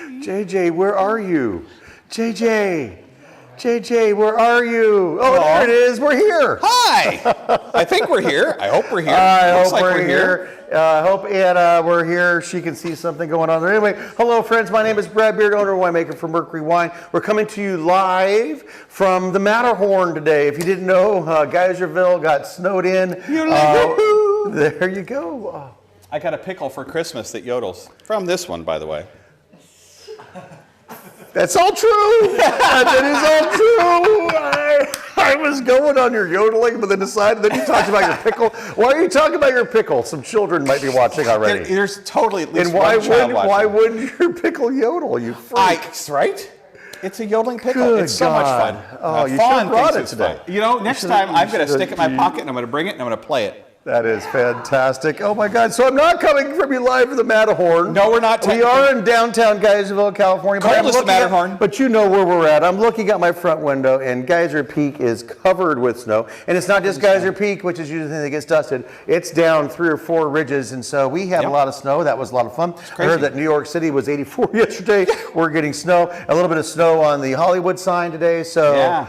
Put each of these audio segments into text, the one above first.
JJ, where are you? JJ, where are you? Oh, there it is. We're here. Hi. I think we're here. I hope we're here. I Looks hope like we're here. I hope Anna, we're here. She can see something going on there. Anyway, hello, friends. My name is Brad Beard, owner and winemaker for Mercury Wine. We're coming to you live from the Matterhorn today. If you didn't know, Geyserville got snowed in. There you go. Oh. I got a pickle for Christmas that yodels. From this one, by the way. That's all true. That is all true. I was going on your yodeling, but then decided that you talked about your pickle. Why are you talking about your pickle? Some children might be watching already. There's totally at least And why one child watching. why wouldn't your pickle yodel? You freak. Right? It's a yodeling pickle. Good it's so much God. fun. Oh, you should have brought it it's today. fun. You know, next time I'm going to stick it in my pocket and I'm going to bring it and I'm going to play it. That is fantastic. Oh my God. So I'm not coming from you live from the Matterhorn. No, we're not. We are in downtown Geyserville, California. Coldest Matterhorn. But you know where we're at. I'm looking at my front window and Geyser Peak is covered with snow. And it's not just Geyser Peak, which is usually the thing that gets dusted. It's down 3 or 4 ridges. And so we had a lot of snow. That was a lot of fun. I heard that New York City was 84 yesterday. We're getting snow. A little bit of snow on the Hollywood sign today. So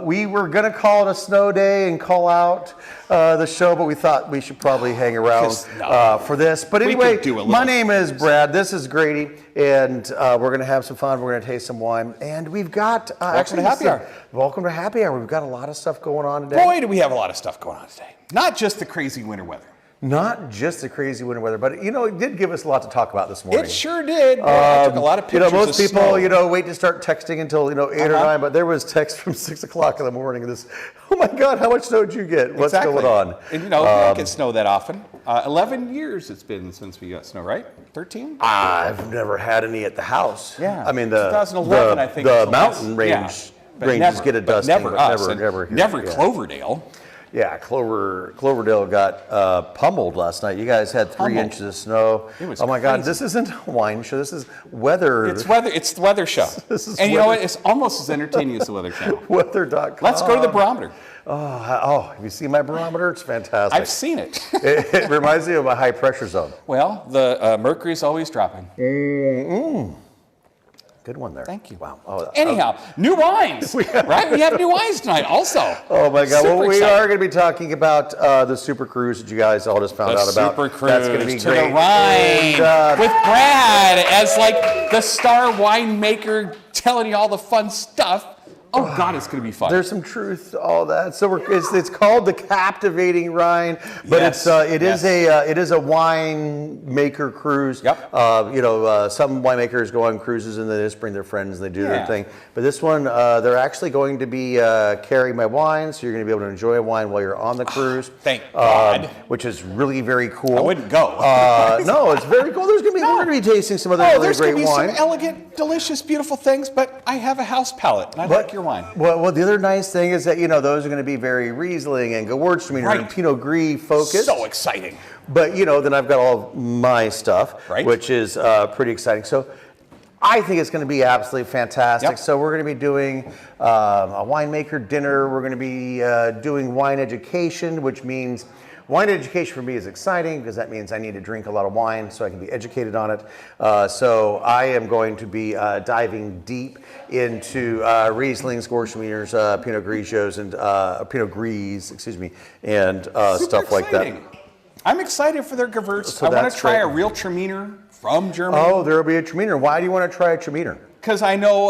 we were going to call it a snow day and call out the show, but we thought we should probably hang around for this. But anyway, my name is Brad. This is Grady, and we're going to have some fun. We're going to taste some wine, and we've got welcome to Happy Hour. Welcome to Happy Hour. We've got a lot of stuff going on today. Boy, do we have a lot of stuff going on today. Not just the crazy winter weather. Not just the crazy winter weather, but you know, it did give us a lot to talk about this morning. It sure did. I took a lot of pictures. Most of people, snow. wait to start texting until 8 or 9. But there was text from 6 o'clock in the morning. This, oh my God, how much snow did you get? What's going on? And we don't get snow that often. 11 years it's been since we got snow, right? 13? I've never had any at the house. Yeah. I mean, 2011, I think. The mountain ranges get a dusting, never us. Never here. Never Cloverdale. Yeah, Cloverdale got pummeled last night. You guys had 3 inches of snow. It was my God, crazy. this isn't a wine show. This is weather. It's the weather show. And you know what? It's almost as entertaining as the weather show. Weather.com. Let's go to the barometer. Oh, have you seen my barometer? It's fantastic. I've seen it. It reminds me of a high pressure zone. Well, the mercury's always dropping. Good one there. Thank you. Wow. Anyhow, new wines, right? We have new wines tonight also. Oh my God. Super We exciting. are going to be talking about the Super Cruise that you guys all just found out about. Super Cruise That's going to be to great. the Rhine with Brad as like the star winemaker telling you all the fun stuff. Oh God, it's going to be fun. There's some truth to all that. So it's called the Captivating Rhine, but it is a winemaker cruise. Yep. Some winemakers go on cruises and they just bring their friends and they do their thing. But this one, they're actually going to be carrying my wine, so you're going to be able to enjoy a wine while you're on the cruise. Thank God. Which is really very cool. I wouldn't go. No, it's very cool. We're going to be tasting some other really there's great going to be wine. some elegant, delicious, beautiful things, but I have a house palate and I like your wine. Well, the other nice thing is that, those are going to be very Riesling and Gewürztraminer and Pinot Gris focused. So exciting. But, then I've got all of my stuff, which is pretty exciting. So I think it's going to be absolutely fantastic. Yep. So we're going to be doing a winemaker dinner. We're going to be doing wine education, which means wine education for me is exciting because that means I need to drink a lot of wine so I can be educated on it. So I am going to be diving deep into Rieslings, Gewürztraminers, Pinot Grigios, and Pinot Gris, and stuff like that. I'm excited for their Gewürz. So I want that's to try great. a real Traminer from Germany. Oh, there will be a Traminer. Why do you want to try a Traminer? Because I know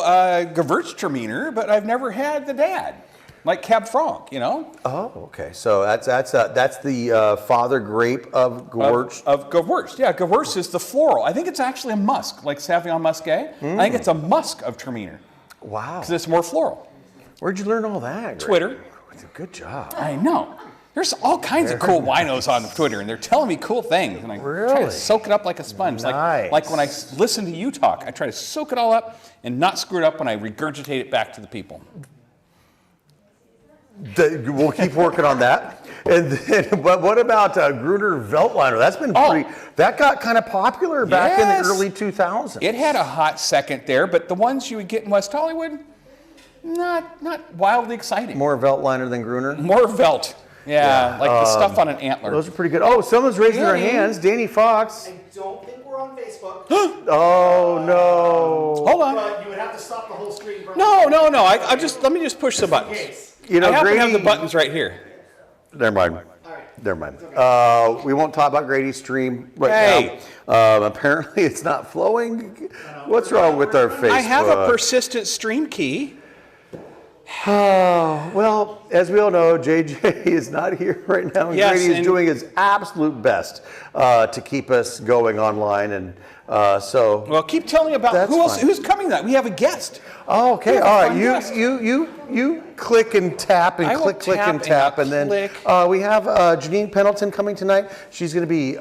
Gewürztraminer, but I've never had the dad. Like Cab Franc, Oh, okay. So that's the father grape of Gewürz. Of Gewürz. Yeah, Gewürz is the floral. I think it's actually a musk, like Sauvignon Muscat. I think it's a musk of Traminer. Wow. Because it's more floral. Where'd you learn all that? Greg? Twitter. Good job. I know. There's all kinds of cool winos on Twitter, and they're telling me cool things, and I try to soak it up like a sponge. Nice. Like when I listen to you talk, I try to soak it all up and not screw it up when I regurgitate it back to the people. We'll keep working on that. And then, but what about Gruner Veltliner? That's been that got kind of popular back in the early 2000s. It had a hot second there, but the ones you would get in West Hollywood, not wildly exciting. More Veltliner than Gruner? More Velt. Yeah, like the stuff on an antler. Those are pretty good. Oh, someone's raising their hands. Danny Fox. I don't think we're on Facebook. Oh no! Hold on. But you would have to stop the whole screen. No. Let me just push the buttons. You know, I happen to Grady, have the buttons right here. Never mind. All right. Never mind. We won't talk about Grady's stream right Hey. now. Apparently, it's not flowing. What's wrong with our Facebook? I have a persistent stream key. Well, as we all know, JJ is not here right now, and Yes, Grady is and- doing his absolute best to keep us going online, and so. Well, keep telling about That's who else. fine. Who's coming? That we have a guest. Oh, okay, We have a all right. fun guest. You click and tap and I will click tap and and tap, I'll and then click. we have Janine Pendleton coming tonight. She's going to be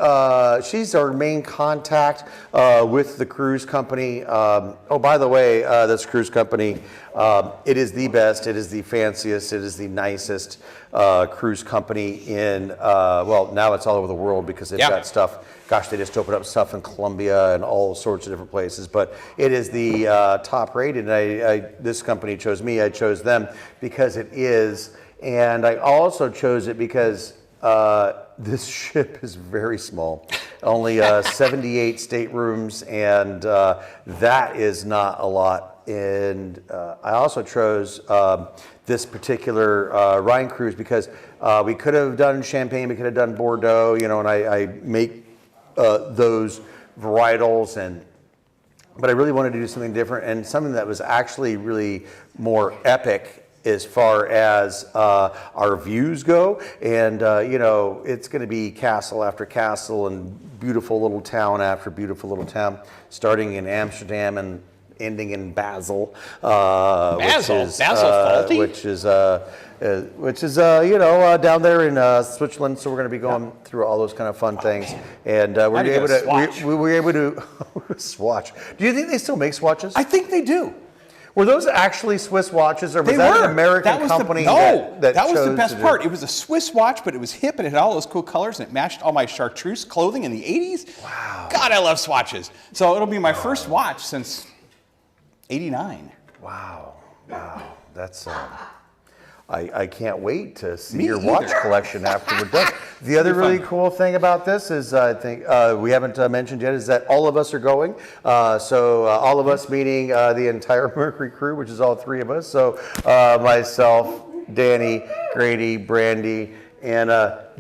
she's our main contact with the cruise company. Oh, by the way, this cruise company, it is the best, it is the fanciest, it is the nicest cruise company in well, now it's all over the world because they've Yeah. got stuff. Gosh, they just opened up stuff in Colombia and all sorts of different places. But it is the top rated. And this company chose me. I chose them because it is. And I also chose it because this ship is very small. Only 78 staterooms, and that is not a lot. And I also chose this particular Rhine cruise because we could have done Champagne, we could have done Bordeaux, you know, and I make those varietals, but I really wanted to do something different and something that was actually really more epic as far as our views go. And you know, it's going to be castle after castle and beautiful little town after beautiful little town, starting in Amsterdam and ending in Basel, Basel? Basel faulty? which is you know, down there in Switzerland. So we're going to be going through all those kind of fun things, and we're How'd you able get a to Swatch? we were able to swatch. Do you think they still make swatches? I think they do. Were those actually Swiss watches, or was They that were. an American That was company? No, that was the chose best to do- part. It was a Swiss watch, but it was hip and it had all those cool colors and it matched all my chartreuse clothing in the 80s. Wow. God, I love swatches. So it'll be my first watch since 89. Wow, that's. I can't wait to see Me your watch either. collection after we're done. The other really cool thing about this is, I think we haven't mentioned yet, is that all of us are going. So all of us, meaning the entire Mercury crew, which is all three of us. So myself, Danny, Grady, Brandy, and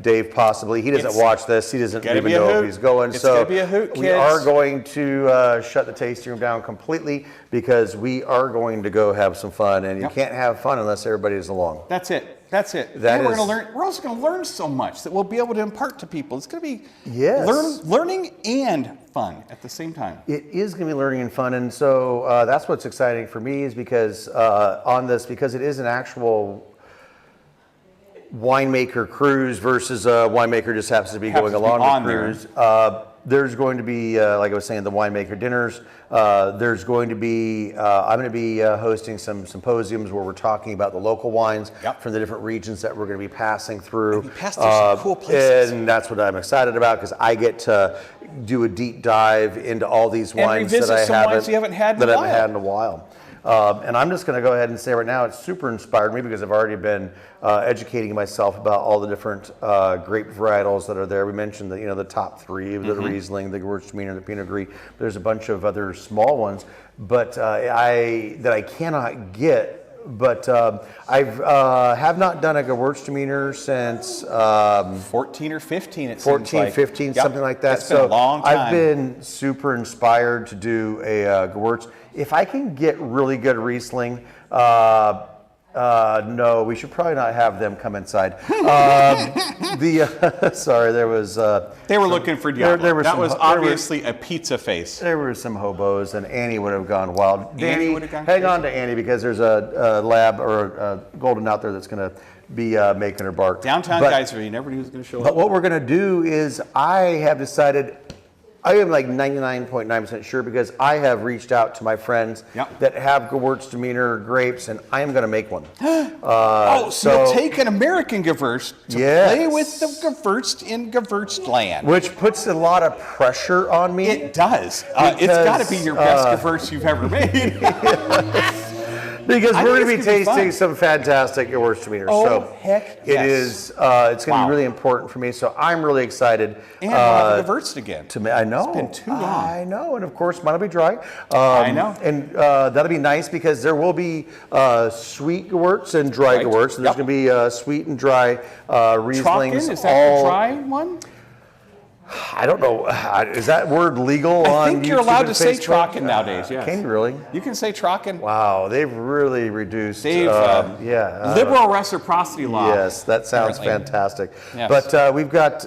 Dave possibly. He doesn't watch this. He doesn't Gotta even be a know if hoot. he's going. It's so gonna be a hoot, we kids. are going to shut the tasting room down completely because we are going to go have some fun, and you Yep. can't have fun unless everybody's along. That's it. That's it. That and we're is- going to learn. We're also going to learn so much that we'll be able to impart to people. It's going to be Yes. learning and fun at the same time. It is going to be learning and fun, and so that's what's exciting for me is because on this, because it is an actual winemaker cruise versus a winemaker just happens to be Happens going to be along on the there. cruise. There's going to be, like I was saying, the winemaker dinners. There's going to be, I'm going to be hosting some symposiums where we're talking about the local wines Yep. from the different regions that we're going to be passing through. And you pass through some cool places. And that's what I'm excited about because I get to do a deep dive into all these wines that revisit I some haven't, wines you haven't had in that a I haven't while. had in a while. And I'm just going to go ahead and say right now, it's super inspired me because I've already been educating myself about all the different grape varietals that are there. We mentioned the the top three, the Riesling, the Gewürztraminer, the Pinot Gris. There's a bunch of other small ones, but I cannot get. But I've have not done a Gewürztraminer since 14 or 15. It 14, seems like. 15, Yep. something like that. It's been a long time. I've been super inspired to do a Gewurz. If I can get really good Riesling, no, we should probably not have them come inside. Sorry, there was. They were looking for Diablo. there were That some- was there were- obviously a pizza face. There were some hobos, and Annie would have gone wild. Danny, would have gone hang crazy. on to Annie because there's a lab or a golden out there that's going to be making her bark. Downtown But- Geyser, you never knew he was going to show But up. what we're going to do is I have decided, I am like 99.9% sure because I have reached out to my friends Yep. that have Gewürztraminer grapes and I am going to make one. So so- you'll take an American Gewürz to Yes. play with the Gewürzt in Gewürztland. Which puts a lot of pressure on me. It does. It's got to be your best Because, Gewürz you've ever made. Because I we're think going to be it's gonna be tasting fun. some fantastic Gewürztraminer. Oh, so heck it yes. is. It's going to Wow. be really important for me. So I'm really excited. And we'll have the Gewürzt again. I know. It's been too long. I know, and of course mine will be dry. I know. And that'll be nice because there will be sweet Gewürz and dry Right. Gewürz. And there's Yep. going to be sweet and dry Rieslings. Trocken, is that all, the dry one? I don't know. Is that word legal on I think you're YouTube allowed and to say Facebook? Trocken nowadays, yes. Can you really? You can say Trocken. Wow, they've really reduced. They've, yeah. liberal reciprocity law. Yes, that sounds apparently. fantastic. Yes. But we've got,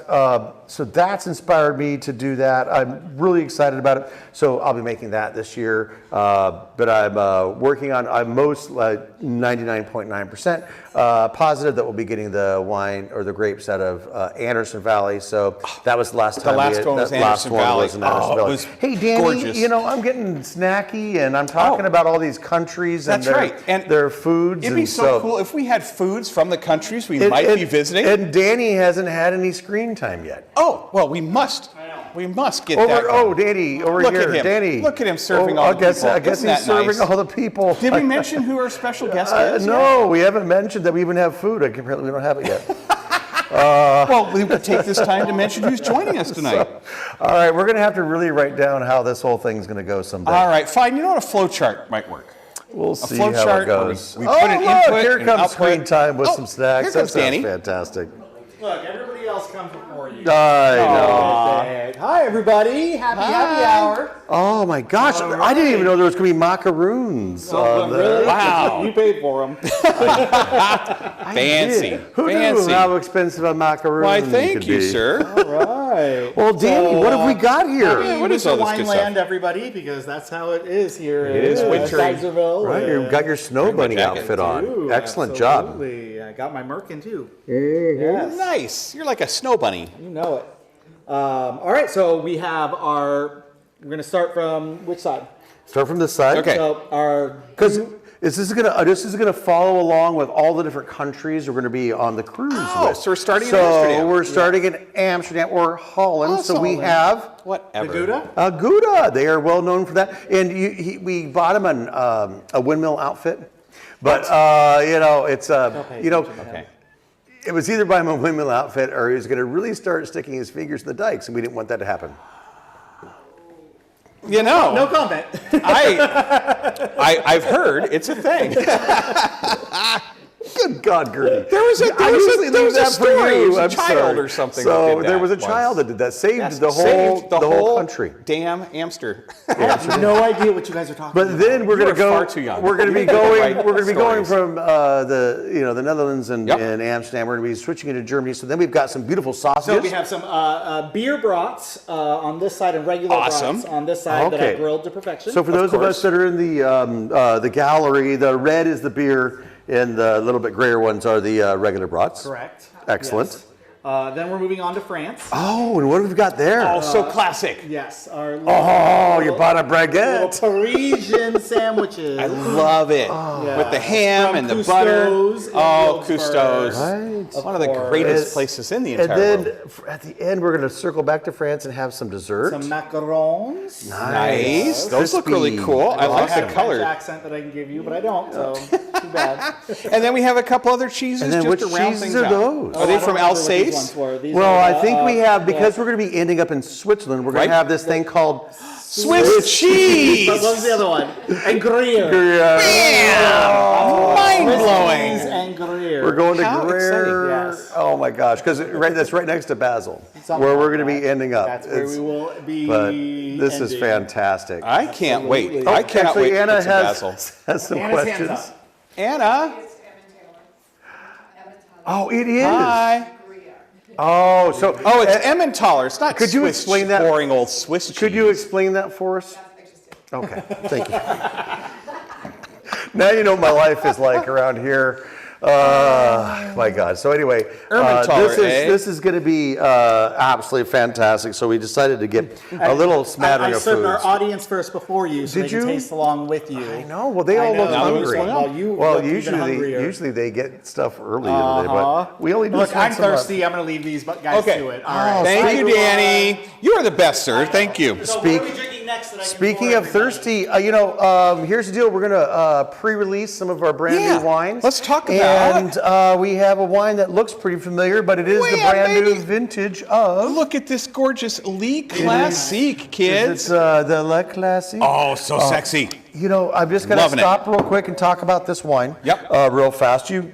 so that's inspired me to do that. I'm really excited about it. So I'll be making that this year. But I'm working on, I'm most 99.9% positive that we'll be getting the wine or the grapes out of Anderson Valley. So that was the last time. last one was that last Anderson one Valley. was in Anderson Oh, it Valley. was Hey, Danny, gorgeous. you know, I'm getting snacky and I'm talking Oh. about all these countries and That's their, right. And their foods. It'd be and so cool if we had foods from the countries we might be visiting. And Danny hasn't had any screen time yet. Oh, well, we must get that. Oh, Danny, over Look here, at him. Danny. Look at him serving all I the guess, people. I guess Isn't he's that serving nice? all the people. Did we mention who our special guest is? No, we haven't mentioned that we even have food. Apparently, we don't have it yet. Well, we would take this time to mention who's joining us tonight. All right, we're going to have to really write down how this whole thing's going to go someday. All right, fine. You know what? A flow chart might work. We'll see flow how chart it where goes. we oh, put an look, input here and comes output. screen time with Oh, some snacks. here That comes sounds Danny. fantastic. Look, everybody else comes before you. I know. Hi, everybody. Happy hour. Oh my gosh, I didn't even know there was going to be macaroons. Really? Wow. You paid for them. Fancy. Who Fancy. knew how expensive a macaroon Why, could thank you, be? sir. Right. Well, Danny, what have we got here? Yeah, what is all this good Wineland, stuff? everybody, because that's how it is here. It is wintry. Kaiserville. Right, you've got your snow bunny jacket, outfit on. Ooh, Excellent job. absolutely. I got my Merkin too. Yes. Nice. You're like a snow bunny. You know it. All right, so we have our. We're going to start from which side? Start from this side. Okay. So our. Because this is gonna follow along with all the different countries we're gonna be on the cruise Oh, with. so we're starting in So Amsterdam. we're starting in Amsterdam or Holland. So we Holland. have Whatever. The Gouda? Gouda. They are well known for that. And we bought him a windmill outfit. But you know, it's you know. Okay. It was either buy him a windmill outfit or he was going to really start sticking his fingers in the dikes, and we didn't want that to happen. You know, No comment. I've heard it's a thing. Good God, Gertie. There was a story. It was a I'm child sorry. or something So that did there that was a once. child that did that. Saved Yes, the whole saved the whole country. Damn Amster. I have no idea what you guys are talking But about. then we're You going are to go. far too young. We're going to be You have the going. right We're going to be going stories. from the Netherlands and Yep. Amsterdam. We're going to be switching into Germany. So then we've got some beautiful So sausages. we have some beer brats on this side and regular Awesome. brats on this side that Okay. I grilled to perfection. So for those of us that are in the gallery, the red is the beer, and the little bit grayer ones are the regular brats. correct. Excellent. Yes. Then we're moving on to France. Oh, and what have we got there? Oh, so classic. Yes, our Oh, you bought a little baguette. Parisian sandwiches. I love it. Yeah. With the ham From and the butter. Cousteau's in Oh, Wilkesburg. Cousteau's. Right. One of the course. greatest places in the And entire then world. at the end, we're going to circle back to France and have some dessert. Some macarons. Nice. Those look really Crispy. cool. I like I the have a color. French accent that I can give you, but I don't, so too bad. And then we have a couple other cheeses And then just which to round cheeses things are out. those? Are they I don't from remember what these ones Alsace? were. These Well, are, I think we have, yeah. because we're going to be ending up in Switzerland, we're going to Right. have this thing called Swiss cheese. But what was the other one? And Gruyere. Mind Swiss cheese blowing. and Gruyere. We're going to How Gruyere. exciting. Yes. Oh my gosh, because that's right next to Basel, Something where we're like going to be that. ending up. That's where It's- we will be. But this is ending. fantastic. I can't wait. Absolutely. I cannot Actually, wait to Anna get some basil. has some Anna's hands questions. up. Anna. Oh, it is. Hi. Oh, so Oh, it's Emmentaler. It's not Could you Swiss, explain that? boring old Swiss cheese. could you explain that for us? Okay, thank you. Now you know what my life is like around here. My God. So anyway, Emmentaler, this is going to be absolutely fantastic. So we decided to get a little smattering I of served our foods. audience first before you, so Did they can you? taste along with you. I know. Well, they all I know. look Now they're hungry. going Well, you Well, look even hungrier. usually they get stuff earlier today, but we only just Look, want I'm some, thirsty. I'm going to leave these guys Okay. to it. All right. Thank you, Danny. You are the best, sir. Thank you. So Speak. what are we drinking next Speaking of thirsty, here's the deal. We're gonna pre-release some of our brand Yeah, new wines. let's talk about And we have a wine that looks pretty familiar, but it is the Yeah, brand new baby. vintage of. Look at this gorgeous Lee Classique, kids. It's the Le Classique. Oh, so sexy. I'm just gonna Loving it. stop real quick and talk about this wine. Yep. Real fast. You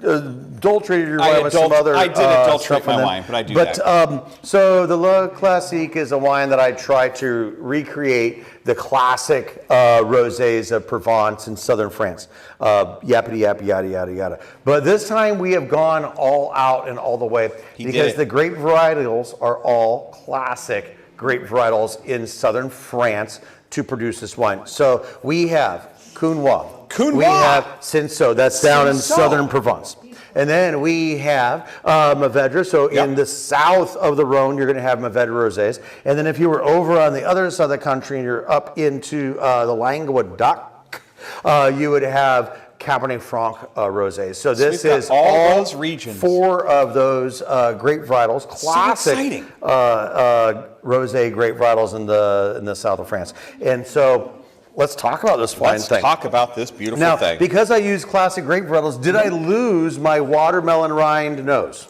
adulterated your I wine with some other. I did adulterate stuff my in them. wine, but I do that. So the Le Classique is a wine that I try to recreate the classic rosés of Provence in southern France. Yappity yappy yada yada yada. But this time we have gone all out and all the way did because it. the grape varietals are all classic grape varietals in southern France to produce this wine. So we have Counois. Counois. We have Cinsault. That's down in Cinsault. southern Provence. And then we have Mourvedre. So Yep. in the south of the Rhone, you're going to have Mourvedre rosés. And then if you were over on the other side of the country and you're up into the Languedoc, you would have Cabernet Franc rosés. So this we've got is all those regions. 4 of those grape varietals, classic exciting. rosé grape varietals in the south of France. And so let's talk about this fine Let's thing. talk about this beautiful Now, thing. because I use classic grape varietals, did I lose my watermelon rind nose?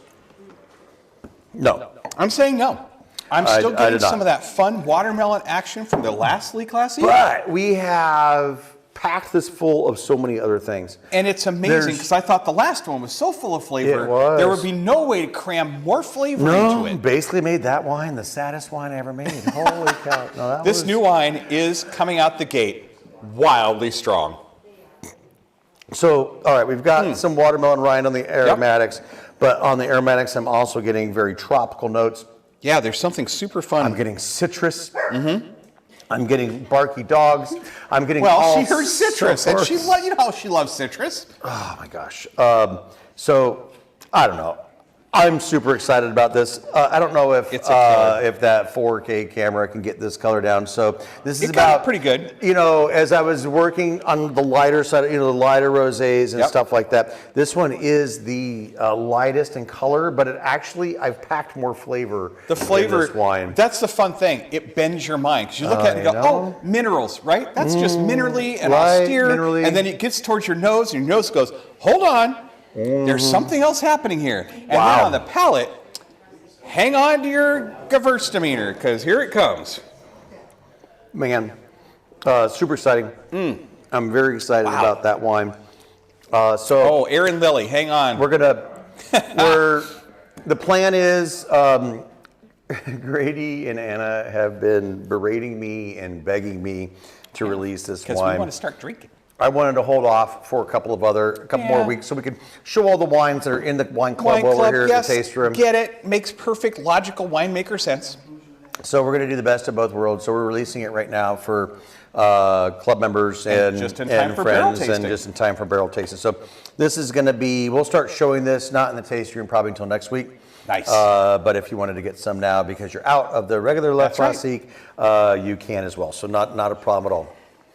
No. I'm saying no. I'm I still did getting not. some of that fun watermelon action from the last Lee Classique. But we have packed this full of so many other things. And it's amazing There's- because I thought the last one was so full of flavor. It was. There would be no way to cram more flavor No, into it. basically made that wine the saddest wine I ever made. Holy cow. No, that This was- new wine is coming out the gate wildly strong. So, all right, we've got some watermelon rind on the aromatics, but on the aromatics, I'm also getting very tropical notes. Yeah, there's something super fun. I'm getting citrus. I'm getting barky dogs. I'm getting well, all she heard citrus, and sorts. you know how she loves citrus. Oh my gosh. So I don't know. I'm super excited about this. I don't know if It's a killer. if that 4K camera can get this color down. So this is It got it about pretty good. As I was working on the lighter side, the lighter rosés and Yep. stuff like that. This one is the lightest in color, but I've packed more flavor. The flavor, in this wine. that's the fun thing. It bends your mind because you look at it and I go, know. oh, minerals, right? That's just minerally and Light, austere. minerally. And then it gets towards your nose, and your nose goes, hold on, there's something else happening here. And Wow. then on the palate, hang on to your Gewürztraminer because here it comes. Man, super exciting. I'm very excited Wow. about that wine. Oh, Aaron Lilly, hang on. The plan is, Grady and Anna have been berating me and begging me to release this Because we wine. want to start drinking. I wanted to hold off for a couple more Yeah. weeks so we could show all the wines that are in the wine club while we're here yes, at the taste room. get it. Makes perfect, logical winemaker sense. So we're going to do the best of both worlds. So we're releasing it right now for club members and just in time for barrel friends, and tasting. just in time for barrel tasting. So this is going to be. We'll start showing this not in the tasting room probably until next week. Nice. But if you wanted to get some now because you're out of the regular Le That's right. Classique, you can as well. So not a problem at all.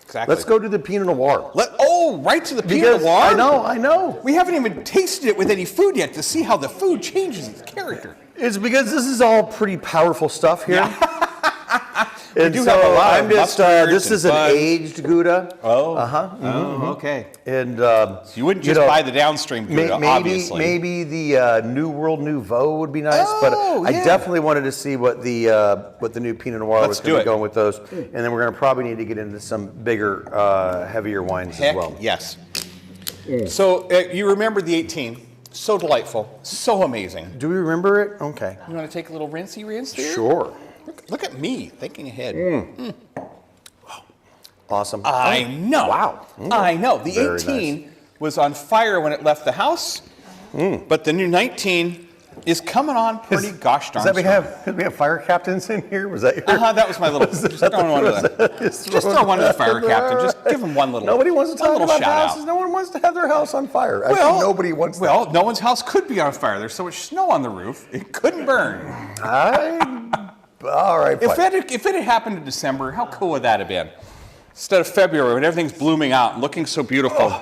Exactly. Let's go to the Pinot Noir. Right to the Pinot Because Noir. I know. We haven't even tasted it with any food yet to see how the food changes its character. It's because this is all pretty powerful stuff here. And do so have a lot I'm of just, mustards this and is an buds. aged Gouda. Oh, okay. And You wouldn't just buy the downstream Gouda, obviously. Maybe the New World Nouveau would be nice, but Oh, I yeah. definitely wanted to see what the new Pinot Noir Let's was do going to it. be going with those. And then we're going to probably need to get into some bigger, heavier wines Heck, as well. yes. So you remember the 18. So delightful. So amazing. Do we remember it? Okay. You want to take a little rinsey rinse there? Sure. Look at me, thinking ahead. Awesome. I know. Wow. I know. The Very 18 was on fire when it left the house, but the new 19 is coming on pretty gosh darn Does that strong. we have fire captains in here? Was that your? That was my little. Just throw one to the. Just throw one to the fire captain. Just give him one little. Nobody wants to talk one little about shout houses. out. No one wants to have their house on fire. Actually, nobody wants that. Well, no one's house could be on fire. There's so much snow on the roof, it couldn't burn. All right. If fine. it had happened in December, how cool would that have been? Instead of February, when everything's blooming out and looking so beautiful.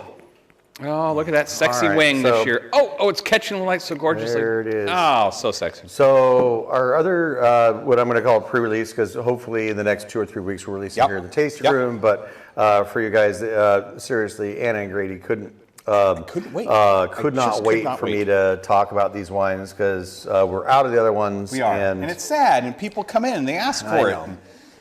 Oh, look at that sexy All right, wing so- this year. Oh, it's catching the light so gorgeously. There it is. Oh, so sexy. So our other, what I'm going to call pre-release, because hopefully in the next 2 or 3 weeks we're releasing Yep. here in the tasting Yep. room. But for you guys, seriously, Anna and Grady couldn't wait. could I not just wait could not for wait. me to talk about these wines because we're out of the other ones. We are, and it's sad. And people come in and they ask for it, know.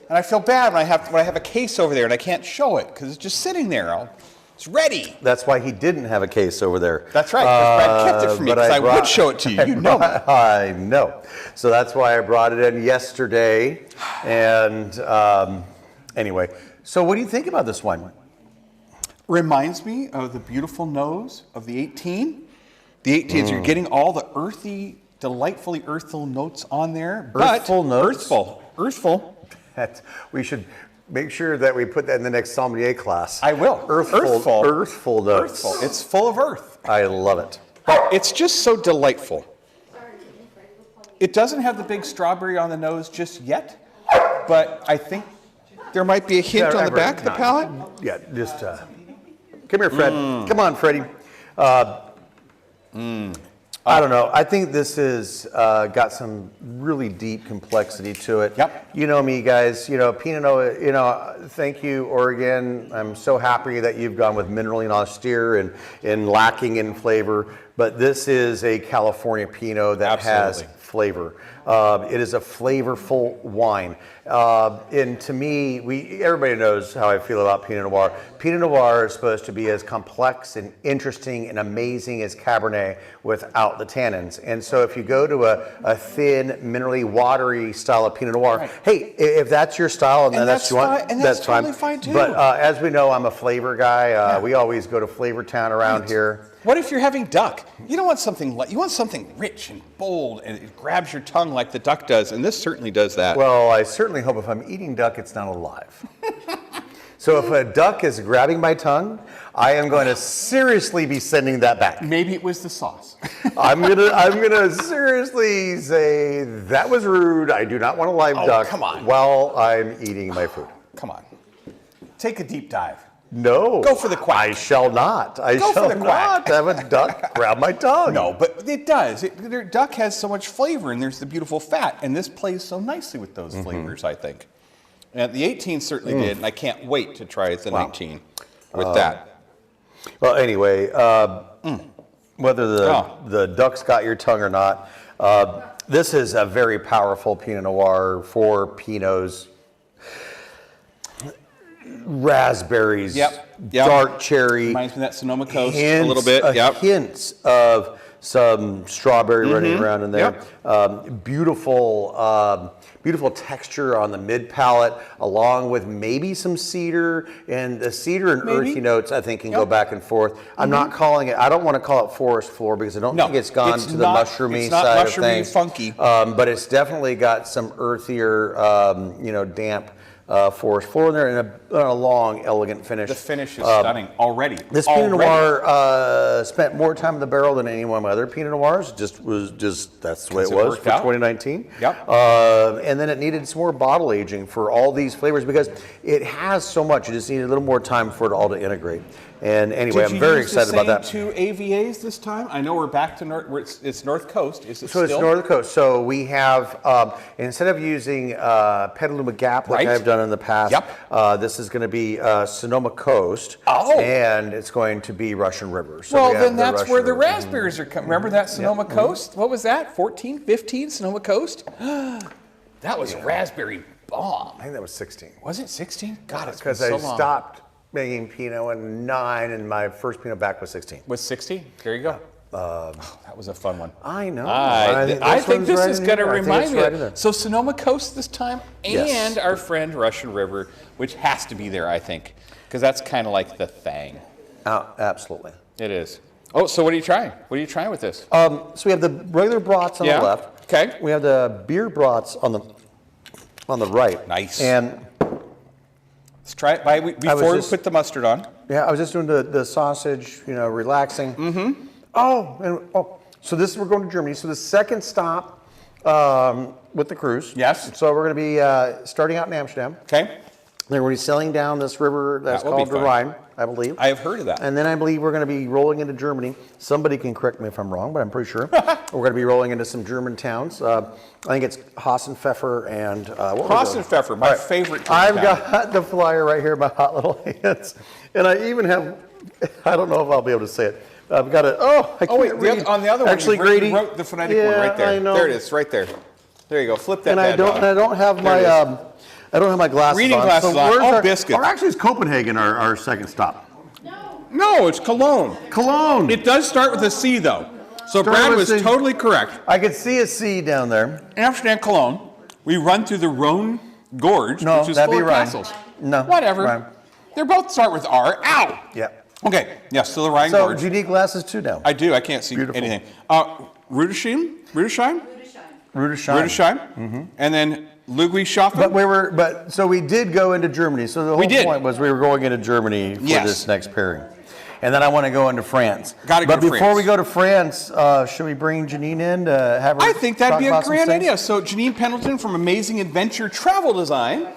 and I feel bad when I have a case over there and I can't show it because it's just sitting there. It's ready. That's why he didn't have a case over there. That's right. 'Cause Brad kept it from me but because I would brought- show it to you. You know me. I know. So that's why I brought it in yesterday. And anyway, so what do you think about this wine? Reminds me of the beautiful nose of the 18. The 18s, you're getting all the earthy, delightfully earthful notes on there. Earthful notes? Earthful. We should make sure that we put that in the next sommelier class. I will. Earthful. Earthful notes. Earthful. It's full of earth. I love it. It's just so delightful. It doesn't have the big strawberry on the nose just yet, but I think there might be a hint on the back of the palate. Yeah, just come here, Fred. Come on, Freddie. I don't know. I think this has got some really deep complexity to it. Yep. You know me, guys. You know, Pinot Noir, you know, thank you, Oregon. I'm so happy that you've gone with minerally and austere and lacking in flavor. But this is a California Pinot that has Absolutely. flavor. It is a flavorful wine. And to me, everybody knows how I feel about Pinot Noir. Pinot Noir is supposed to be as complex and interesting and amazing as Cabernet without the tannins. And so if you go to a thin, minerally watery style of Pinot Noir, Right. hey, if that's your style and, And that's that's what you want, fine- and that's fine. totally fine, too. But as we know, I'm a flavor guy. We always go to Flavor Town around here. What if you're having duck? You don't want something you want something rich and bold, and it grabs your tongue like the duck does, and this certainly does that. Well, I certainly hope if I'm eating duck, it's not alive. So if a duck is grabbing my tongue, I am going to seriously be sending that back. Maybe it was the sauce. I'm gonna seriously say that was rude. I do not want a live duck come on. while I'm eating my food. Come on, take a deep dive. No. Go for the quack. I shall not. I Go for shall the quack. not have a duck grab my tongue. No, but it does. Duck has so much flavor, and there's the beautiful fat, and this plays so nicely with those flavors, I think. And the 18 certainly did, and I can't wait to try the 19 with that. Well, anyway, whether the duck's got your tongue or not, this is a very powerful Pinot Noir for Pinots. Raspberries, Yep. dark cherry, Reminds me of that Sonoma Coast hints, a little bit. Yep. hints of some strawberry running around in there. Beautiful texture on the mid palate, along with maybe some cedar, and the cedar and Maybe. earthy notes I think can go Yep. back and forth. I'm not calling it. I don't want to call it forest floor because I don't No, think it's gone it's to the not- mushroomy it's not side mushroomy of things. funky. But it's definitely got some earthier, damp forest floor in there, and a long, elegant finish. The finish is stunning already. This Pinot Noir spent more time in the barrel than any one of my other Pinot Noirs. That's the way it 'Cause it was worked for out. 2019. Yep. And then it needed some more bottle aging for all these flavors because it has so much. You just need a little more time for it all to integrate. And anyway, I'm very excited about that. Two AVAs this time. I know we're back to it's North Coast. Is it So still? it's North Coast. So we have, instead of using Petaluma Gap like Right. I've done in the past, Yep. this is going to be Sonoma Coast. Oh. And it's going to be Russian River. So Well, we have then the that's Russian where the River. raspberries are coming. Remember that Sonoma Coast? What was that? 14, 15 Sonoma Coast? That was raspberry bomb. I think that was 16. Was it 16? God, it's been Because so I long. stopped making Pinot in 9, and my first Pinot back was 16. Was 16? There you go. That was a fun one. I know. I think this is going to remind me of of it. So Sonoma Coast this time, Yes. and our friend Russian River, which has to be there, I think, because that's kind of like the thing. Absolutely. It is. Oh, so what are you trying? What are you trying with this? So we have the regular brats on Yeah. the left. Okay. We have the beer brats on the right. Nice. And Let's try it before we just- put the mustard on. yeah, I was just doing the sausage, relaxing. Mm-hmm. So we're going to Germany. So the second stop with the cruise. Yes. So we're going to be starting out in Amsterdam. Okay. They're going to be sailing down this river that's That will be called the fun. Rhine, I believe. I have heard of that. And then I believe we're going to be rolling into Germany. Somebody can correct me if I'm wrong, but I'm pretty sure. We're going to be rolling into some German towns. I think it's Hassenpfeffer and Hassenpfeffer, my favorite town. I've got the flyer right here in my hot little hands. And I even have, I don't know if I'll be able to say it. I've got it. Oh, I can't Oh, wait, read. on the other one, Actually, you Grady wrote the phonetic one yeah, right there. I know. There it is, right there. There you go. Flip that And I bad don't, dog. and I don't have There it my, is. I don't have my glasses Reading on. glasses on. where's Oh, our, biscuits. Or actually, it's Copenhagen, our second stop. No, it's Cologne. Cologne. It does start with a C, though. So Brad with was C. totally correct. I could see a C down there. Amsterdam, Cologne. We run through the Rhone Gorge, No, which is that'd full be of Rhine. castles. No, Whatever. Rhine. They both start with R. Ow. Yeah. Okay. Yes, so the Rhine So, Gorge. do you need glasses too now? I do. I can't see Beautiful. anything. Rudesheim? Rudesheim. Rudesheim. And then Ludwigshafen. So we did go into Germany. So the whole did. point was we were going into Germany for Yes. this next pairing. And then I want to go into France. Gotta go but to before France. we go to France, should we bring Janine in to have her I think that'd talk be a about some grand things? idea. So Janine Pendleton from Amazing Adventure Travel Design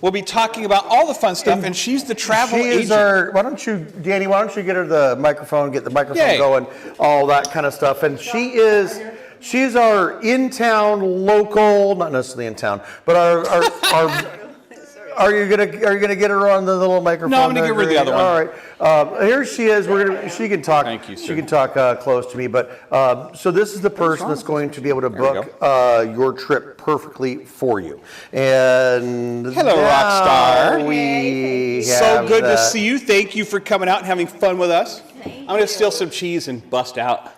will be talking about all the fun stuff, and she's the travel She agent. is why don't you get her the microphone, get the microphone Yay. going, all that kind of stuff. And she's our in-town local, not necessarily in town, but our are you gonna get her on the little microphone? No, I'm gonna give her the other one. All right, here she is. She can talk. Thank you, sir. She can talk close to me. But so this is the person that's going to be able to we book your trip perfectly for you. And Hello, now rock star. We So have good to that. see you. Thank you for coming out and having fun with us. I'm going to steal some cheese and bust out.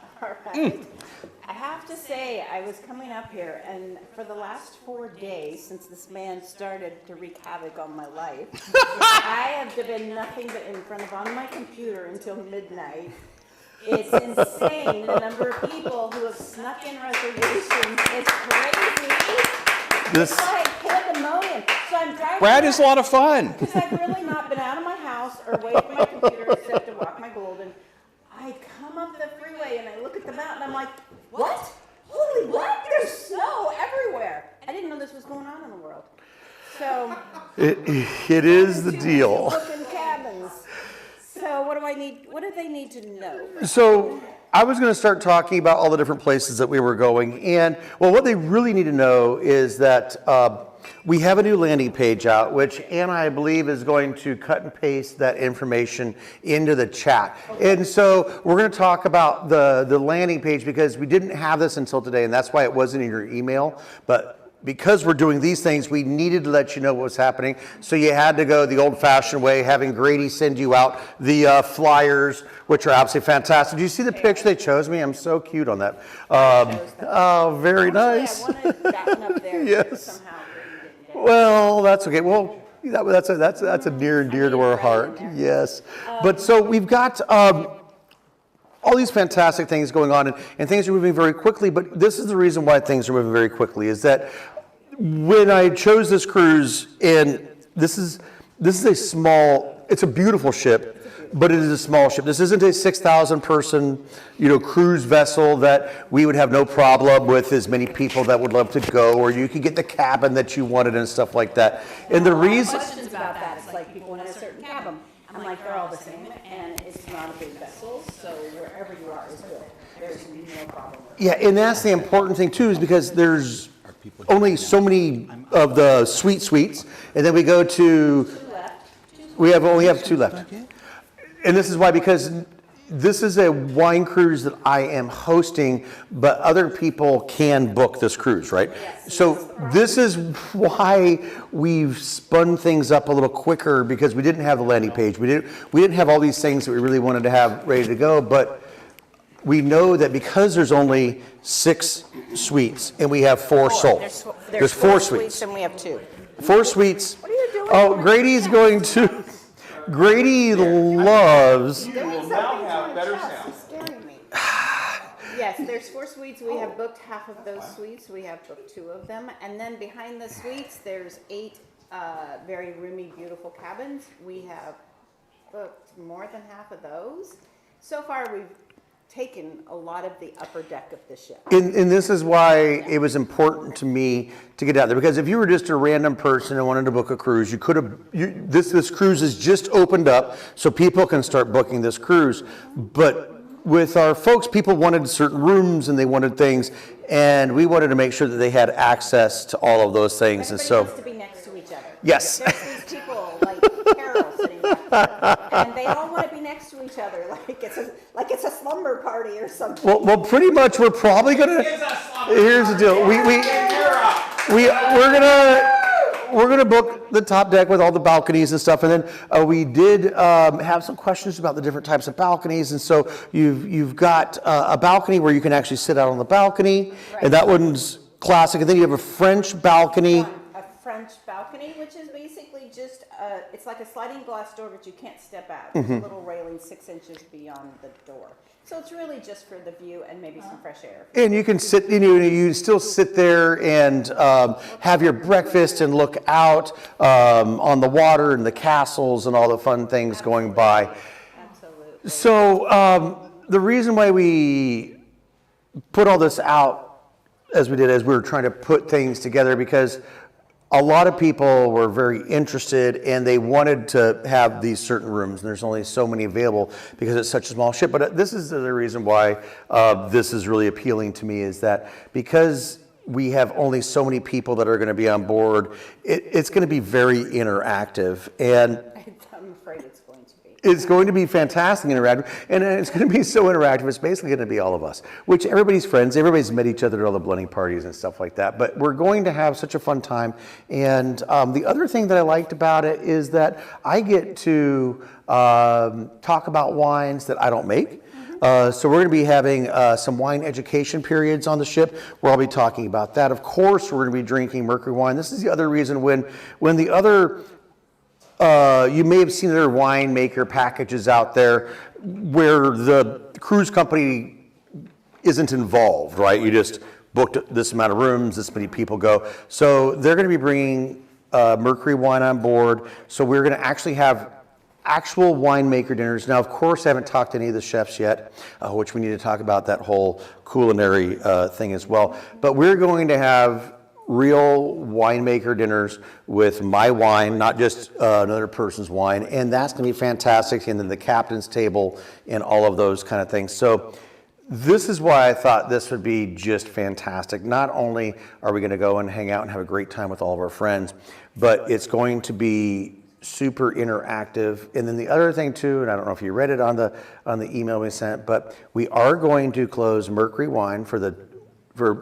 I have to say, I was coming up here, and for the last 4 days, since this man started to wreak havoc on my life, I have been nothing but in front of on my computer until midnight. It's insane the number of people who have snuck in reservations. It's crazy. This- It's like pandemonium. So I'm driving. Brad is a lot of fun. Because I've really not been out of my house or away from my computer except to walk my golden. I come up the freeway and I look at the map and I'm like, what? Holy what? There's snow everywhere. I didn't know this was going on in the world. So It is the deal. booking cabins. So what do I need? What do they need to know? So I was going to start talking about all the different places that we were going. And, well, what they really need to know is that we have a new landing page out, which Anna, I believe, is going to cut and paste that information into the chat. And so we're going to talk about the landing page because we didn't have this until today, and that's why it wasn't in your email. But because we're doing these things, we needed to let you know what was happening. So you had to go the old-fashioned way, having Grady send you out the flyers, which are absolutely fantastic. Do you see the picture they chose me? I'm so cute on that. Oh, very nice. I wanted that one up there. Yes. Somehow Brady didn't get it. Well, that's okay. Well, that's a near and dear to our heart. Yes. But so we've got all these fantastic things going on, and things are moving very quickly. But this is the reason why things are moving very quickly is that when I chose this cruise, and this is a small, it's a beautiful ship, but it is a small ship. This isn't a 6,000 person, cruise vessel that we would have no problem with as many people that would love to go, or you could get the cabin that you wanted and stuff like that. And the reason, Questions about that. It's like people want a certain cabin. I'm like, they're all the same, and it's not a big vessel, so wherever you are is good. There's no problem. yeah, and that's the important thing too, is because there's only so many of the suites, and then we go to, we only have 2 left. And this is why, because this is a wine cruise that I am hosting, but other people can book this cruise, right? So this is why we've spun things up a little quicker, because we didn't have the landing page. We didn't have all these things that we really wanted to have ready to go, but we know that because there's only 6 suites and we have 4 sold. There's 4 suites. And we have 2. 4 suites. What are you doing? Oh, Grady's going to. Grady loves. Scaring me. Yes, there's 4 suites. We have booked half of those suites. We have booked 2 of them. And then behind the suites, there's 8 very roomy, beautiful cabins. We have booked more than half of those. So far, we've taken a lot of the upper deck of the ship. And this is why it was important to me to get out there, because if you were just a random person and wanted to book a cruise, you could have. This cruise is just opened up, so people can start booking this cruise. But with our folks, people wanted certain rooms and they wanted things, and we wanted to make sure that they had access to all of those things. And Everybody so, wants to be next to each other. Yes. There's these people like Carol sitting back there, and they all want to be next to each other, like it's a slumber party or something. well, pretty much we're probably gonna. Here's the deal. We're gonna book the top deck with all the balconies and stuff, and then we did have some questions about the different types of balconies, and so you've got a balcony where you can actually sit out on the balcony, and that one's classic. And then you have a French balcony. A French balcony, which is basically just it's like a sliding glass door, but you can't step out. There's a little railing 6 inches beyond the door. So it's really just for the view and maybe some fresh air. And you can sit, you still sit there and have your breakfast and look out on the water and the castles and all the fun things going by. Absolutely. So the reason why we put all this out as we did, as we were trying to put things together, because a lot of people were very interested and they wanted to have these certain rooms, and there's only so many available because it's such a small ship. But this is the reason why this is really appealing to me, is that because we have only so many people that are going to be on board, it's going to be very interactive, and I'm afraid it's going to be. it's going to be fantastic interactive, and it's going to be so interactive, it's basically going to be all of us, which everybody's friends, everybody's met each other at all the blending parties and stuff like that, but we're going to have such a fun time. And the other thing that I liked about it is that I get to talk about wines that I don't make. So we're going to be having some wine education periods on the ship where I'll be talking about that. Of course, we're going to be drinking Mercury wine. This is the other reason when the other you may have seen other winemaker packages out there where the cruise company isn't involved, right? You just booked this amount of rooms, this many people go. So they're going to be bringing Mercury wine on board. So we're going to actually have actual winemaker dinners. Now, of course, I haven't talked to any of the chefs yet, which we need to talk about that whole culinary thing as well. But we're going to have real winemaker dinners with my wine, not just another person's wine, and that's going to be fantastic. And then the captain's table and all of those kind of things. So this is why I thought this would be just fantastic. Not only are we going to go and hang out and have a great time with all of our friends, but it's going to be super interactive. And then the other thing too, and I don't know if you read it on the email we sent, but we are going to close Mercury Wine for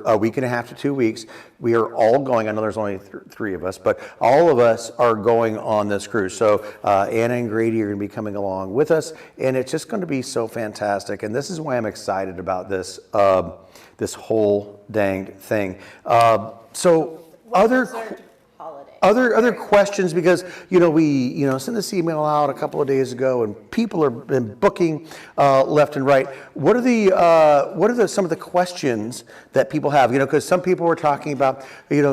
a week and a half to 2 weeks. We are all going, I know there's only three of us, but all of us are going on this cruise. So Anna and Grady are going to be coming along with us, and it's just going to be so fantastic. And this is why I'm excited about this this whole dang thing. So other questions, because we sent this email out a couple of days ago and people have been booking left and right. What are some of the questions that people have? Because some people were talking about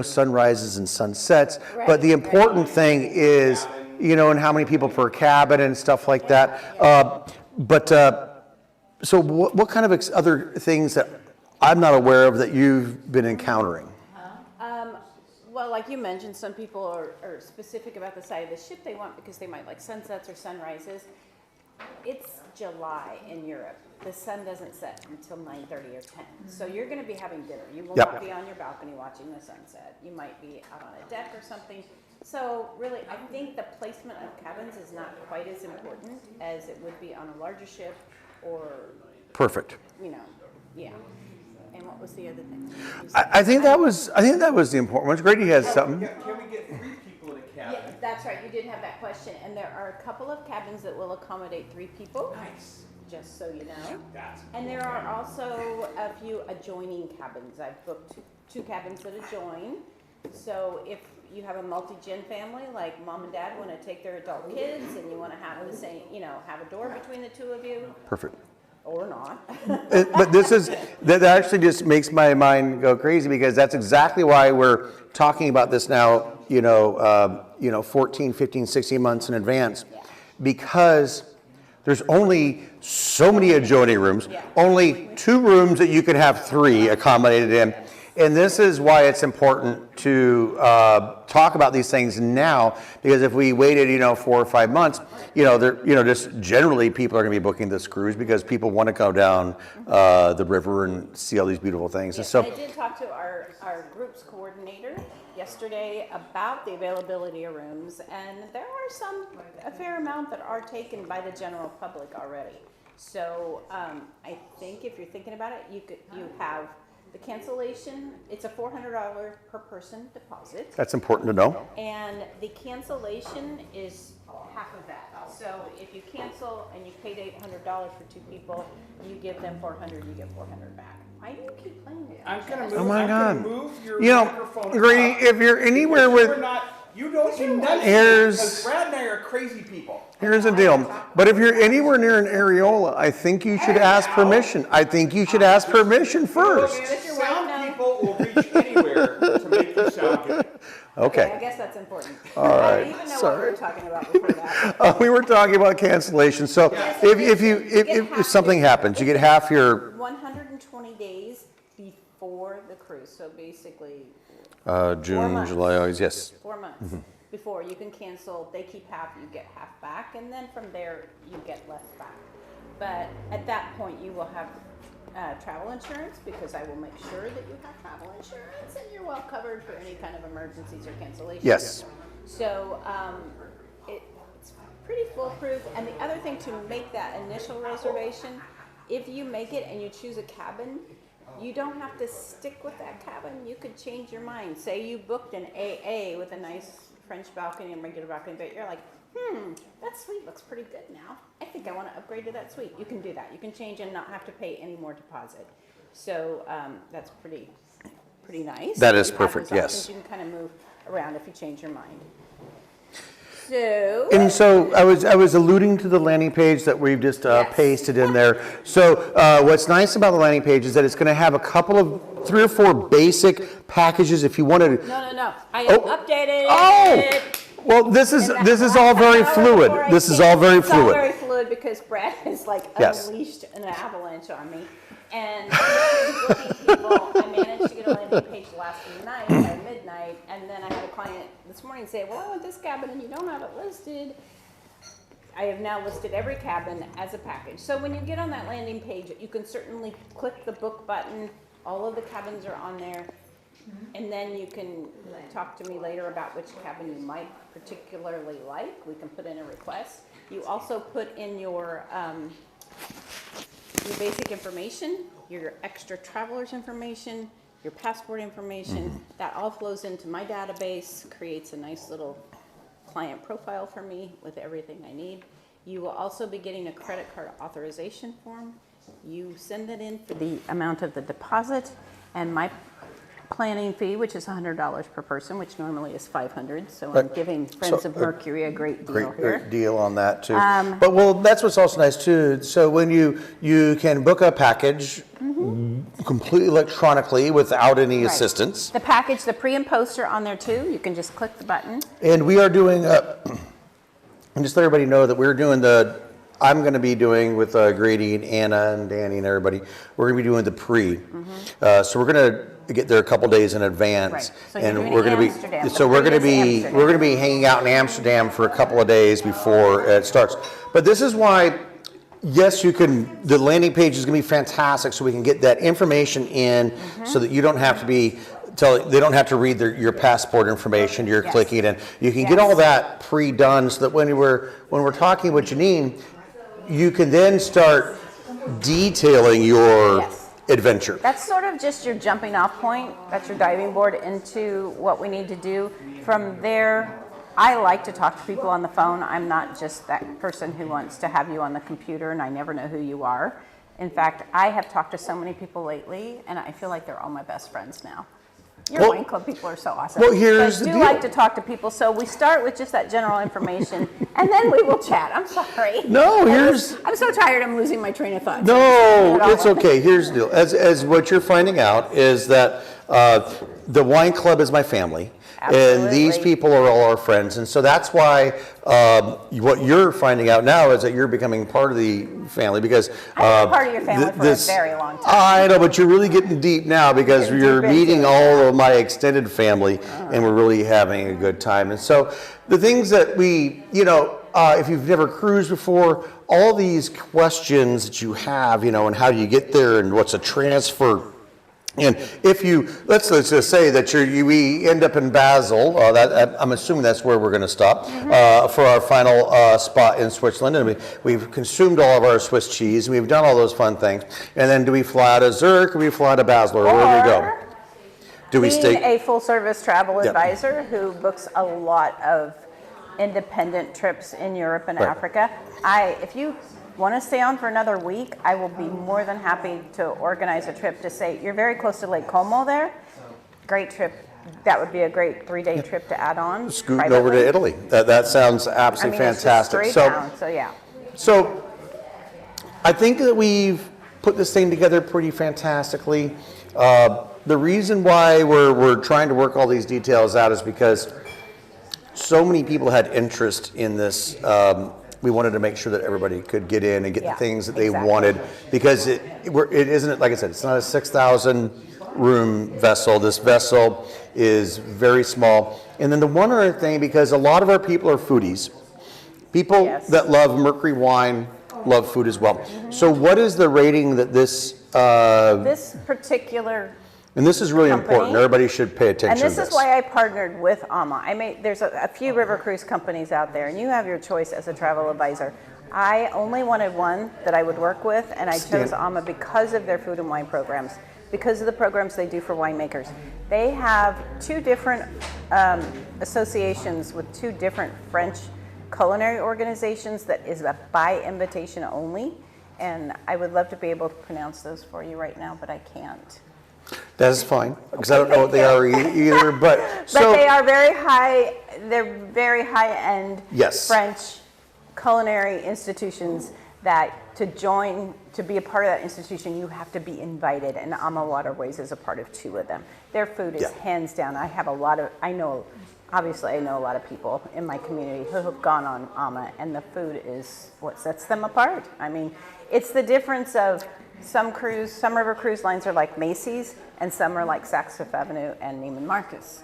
sunrises and sunsets, but the important thing is and how many people per cabin and stuff like that. So what kind of other things that I'm not aware of that you've been encountering? Well, like you mentioned, some people are specific about the side of the ship they want because they might like sunsets or sunrises. It's July in Europe. The sun doesn't set until 9:30 or 10. So you're going to be having dinner. You will not be on your balcony watching the sunset. You might be out on a deck or something. So really, I think the placement of cabins is not quite as important as it would be on a larger ship or, Perfect. yeah. And what was the other thing? I think that was the important one. Grady has something. Can we get 3 people in a cabin? Yeah, that's right. You did have that question. And there are a couple of cabins that will accommodate 3 people. Nice. Just so you know. That's And there are also a few adjoining cabins. I've booked 2 cabins that adjoin. So if you have a multi-gen family, like mom and dad want to take their adult kids and you want to have the same, have a door between the 2 of you, Perfect. or not. But that actually just makes my mind go crazy, because that's exactly why we're talking about this now, 14, 15, 16 months in advance, because There's only so many adjoining rooms, only 2 rooms that you can have 3 accommodated in. And this is why it's important to talk about these things now, because if we waited, 4 or 5 months, just generally people are going to be booking this cruise because people want to go down the river and see all these beautiful things. And so I did talk to our groups coordinator yesterday about the availability of rooms, and there are a fair amount that are taken by the general public already. So I think if you're thinking about it, you have the cancellation. It's a $400 per person deposit, that's important to know. and the cancellation is half of that. So if you cancel and you paid $800 for 2 people, you give them 400, you get 400 back. Why do you keep playing it? I'm gonna move. Oh my I'm God. gonna move your You know, microphone. Grady, up. if you're anywhere We're with, not. You don't enunciate Here's- because Brad and I are crazy people. here's the deal. But if you're anywhere near an areola, I think you should ask permission. I think you should ask permission first. Does your wife know? Sound people will reach anywhere to make you sound good. I Okay. guess that's important. All right. I didn't even know what we were talking about before that. We were talking about cancellation. So if something happens, you get half your 120 days before the cruise, so basically June, months. July, August, yes. 4 months before you can cancel. They keep half, you get half back, and then from there you get less back. But at that point, you will have travel insurance, because I will make sure that you have travel insurance and you're well covered for any kind of emergencies or cancellations. Yes. So it's pretty foolproof. And the other thing, to make that initial reservation, if you make it and you choose a cabin, you don't have to stick with that cabin. You could change your mind. Say you booked an AA with a nice French balcony and regular balcony, but you're like, that suite looks pretty good now. I think I want to upgrade to that suite. You can do that. You can change and not have to pay any more deposit. So that's pretty nice. That is It happens perfect, often. yes. You can kind of move around if you change your mind. So And so I was alluding to the landing page that we've just Yes. pasted in there. So what's nice about the landing page is that it's going to have a couple of 3 or 4 basic packages if you wanted to. No. I Oh. updated Oh! it. Well, this is And all very hour fluid. before I This is came- all very It's all fluid. very fluid because Brad has Yes. unleashed an avalanche on me. And booking people, I managed to get a landing page last night at midnight, and then I had a client this morning say, well, I want this cabin and you don't have it listed. I have now listed every cabin as a package. So when you get on that landing page, you can certainly click the book button. All of the cabins are on there. And then you can talk to me later about which cabin you might particularly like. We can put in a request. You also put in your basic information, your extra traveler's information, your passport information. That all flows into my database, creates a nice little client profile for me with everything I need. You will also be getting a credit card authorization form. You send that in for the amount of the deposit, and my planning fee, which is $100 per person, which normally is $500. So I'm Right. giving Friends So, of Mercury a great deal here. Great deal on that too. But well, that's what's also nice too. So when you can book a package completely electronically without any Right. assistance, The package, the pre and post are on there too. You can just click the button. and we are doing. And just let everybody know that we're doing I'm going to be doing with Grady and Anna and Danny and everybody. We're going to be doing the pre. So we're going to get there a couple days in advance, Right. So you're and doing we're going to be. Amsterdam. So The we're going to pre is be Amsterdam. we're going to be hanging out in Amsterdam for a couple of days before it starts. But this is why. Yes, you can. The landing page is going to be fantastic, so we can get that information in, so that you don't have to be. They don't have to read your passport information. You're Yes. clicking it in. You can get Yes. all that pre-done, so that when we're talking with Janine, you can then start detailing your Yes. adventure. That's sort of just your jumping off point. That's your diving board into what we need to do. From there, I like to talk to people on the phone. I'm not just that person who wants to have you on the computer and I never know who you are. In fact, I have talked to so many people lately and I feel like they're all my best friends now. Your Well- wine club people are so awesome. well, here's But the I do deal. like to talk to people, so we start with just that general information and then we will chat. I'm sorry. No, here's- I'm so tired I'm losing my train of thought. No, it's okay. Here's the deal. As what you're finding out is that the wine club is my family, And these Absolutely. people are all our friends. And so that's why what you're finding out now is that you're becoming part of the family because. I've been part of your family for a very long time. I know, but you're really getting deep now because Getting you're deep into meeting it all of my extended family and we're really having a good time. And so the things that we, if you've never cruised before, all these questions that you have, and how do you get there and what's a transfer. And if you, let's just say that we end up in Basel, I'm assuming that's where we're going to stop for our final spot in Switzerland. And we've consumed all of our Swiss cheese, and we've done all those fun things. And then do we fly out of Zurich, or do we fly out of Basel, or where do we go? Do we Being stay? a full-service travel Yep. advisor who books a lot of independent trips in Europe and Right. Africa, if you want to stay on for another week, I will be more than happy to organize a trip to say, you're very close to Lake Como there. Great trip. That would be a great 3-day trip to add on. Scooting over to privately. Italy. That sounds I absolutely mean, it's just fantastic. straight So, down, so yeah. So I think that we've put this thing together pretty fantastically. The reason why we're trying to work all these details out is because so many people had interest in this. We wanted to make sure that everybody could get in and get Yeah, the things that they exactly. wanted because it isn't, like I said, it's not a 6,000 room vessel. This vessel is very small. And then the one other thing, because a lot of our people are foodies, people Yes. that love Mercury wine love food as well. So what is the rating that this, This particular, and this is really company. important, everybody should pay attention and to this this. is why I partnered with AMA. There's a few river cruise companies out there, and you have your choice as a travel advisor. I only wanted one that I would work with, and I chose AMA because of their food and wine programs, because of the programs they do for winemakers. They have 2 different associations with 2 different French culinary organizations that is by invitation only, and I would love to be able to pronounce those for you right now, but I can't. That is fine, because I don't know what they are either, but But so. they are very high, they're very high-end Yes. French culinary institutions that to be a part of that institution, you have to be invited, and AMA Waterways is a part of 2 of them. Their food is Yeah. hands down. Obviously I know a lot of people in my community who have gone on AMA, and the food is what sets them apart. I mean, it's the difference of some river cruise lines are like Macy's, and some are like Saks Fifth Avenue and Neiman Marcus.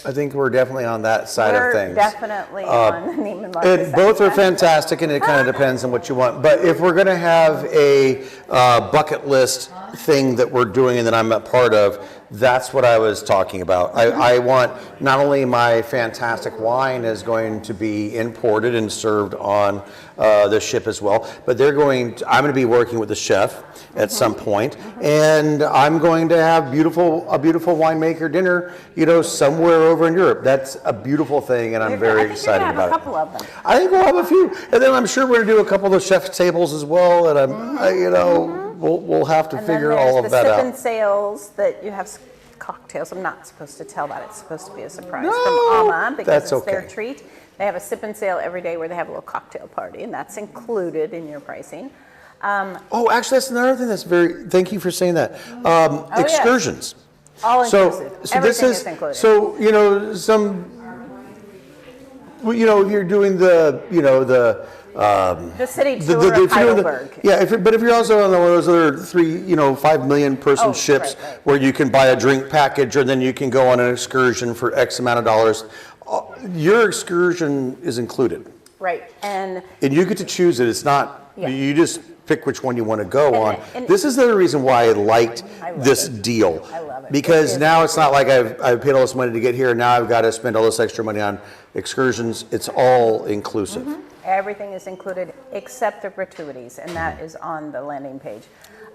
I think we're definitely on that side We're of things. definitely on the Neiman Marcus. And both are side. fantastic, and it kind of depends on what you want. But if we're going to have a bucket list thing that we're doing and that I'm a part of, that's what I was talking about. I want not only my fantastic wine is going to be imported and served on the ship as well, but I'm going to be working with the chef at some point, and I'm going to have a beautiful winemaker dinner, somewhere over in Europe. That's a beautiful thing, and I'm very excited about I think you're gonna have a it. couple of them. I think we'll have a few, and then I'm sure we're going to do a couple of chef's tables as well, and we'll have to And figure then all there's of the that sip out. and sails that you have cocktails. I'm not supposed to tell that. It's supposed to be a surprise No, from AMA because that's it's their okay. treat. They have a sip and sail every day where they have a little cocktail party, and that's included in your pricing. Oh, actually, that's another thing that's thank you for saying that. yes. Excursions. All So inclusive. this Everything is is included. so if you're doing the The city tour of Heidelberg. but if you're also on one of those other 5 million person Oh, ships right. where you can buy a drink package or then you can go on an excursion for X amount of dollars, your excursion is included. Right. And And you get to choose it. It's not, Yeah. you just pick which one you want to go on. and- This is the other reason why I liked I love this it. deal. I love it. Because It is now it's not like I've paid all this money to get here, and now I've got to spend all this extra money on excursions. It's all inclusive. everything is included except the gratuities, and that is on the landing page.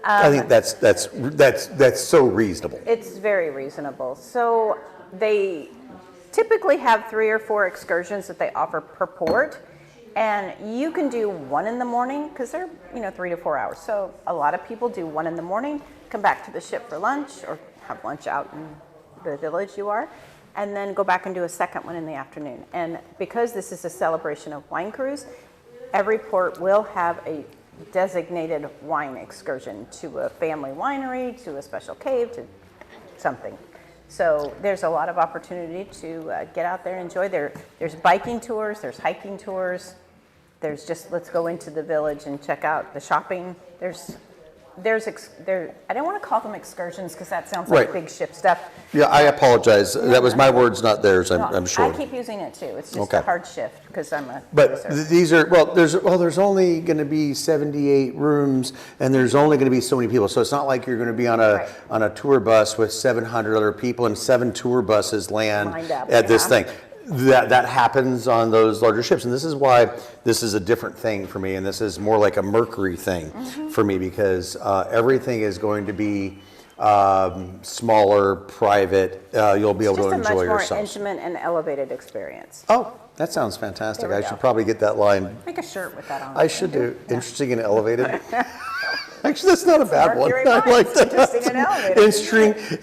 I think that's so reasonable. It's very reasonable. So they typically have 3 or 4 excursions that they offer per port, and you can do one in the morning because they're 3 to 4 hours. So a lot of people do one in the morning, come back to the ship for lunch or have lunch out in the village you are, and then go back and do a second one in the afternoon. And because this is a celebration of wine cruise, every port will have a designated wine excursion to a family winery, to a special cave, to something. So there's a lot of opportunity to get out there and enjoy. There's biking tours, there's hiking tours, there's just let's go into the village and check out the shopping. I don't want to call them excursions because that sounds like Right. big ship stuff. Yeah, I apologize. That was my words, not theirs, No, I'm sure. I keep using it too. It's just Okay. a hard shift because I'm a But producer. these are, there's only going to be 78 rooms, and there's only going to be so many people. So it's not like you're going to be on Right. a tour bus with 700 other people, and 7 tour buses land Lined up, at this yeah. thing. That happens on those larger ships, and this is why this is a different thing for me, and this is more like a Mercury thing Mm-hmm. for me, because everything is going to be smaller, private. You'll be able Just to a much enjoy more yourselves. intimate and elevated experience. Oh, that sounds fantastic. There we I go. should probably get that line. Make a shirt with that on. I should do. Interesting and elevated. Actually, that's not a bad one. Mercury I wine. like that. Interesting and elevated.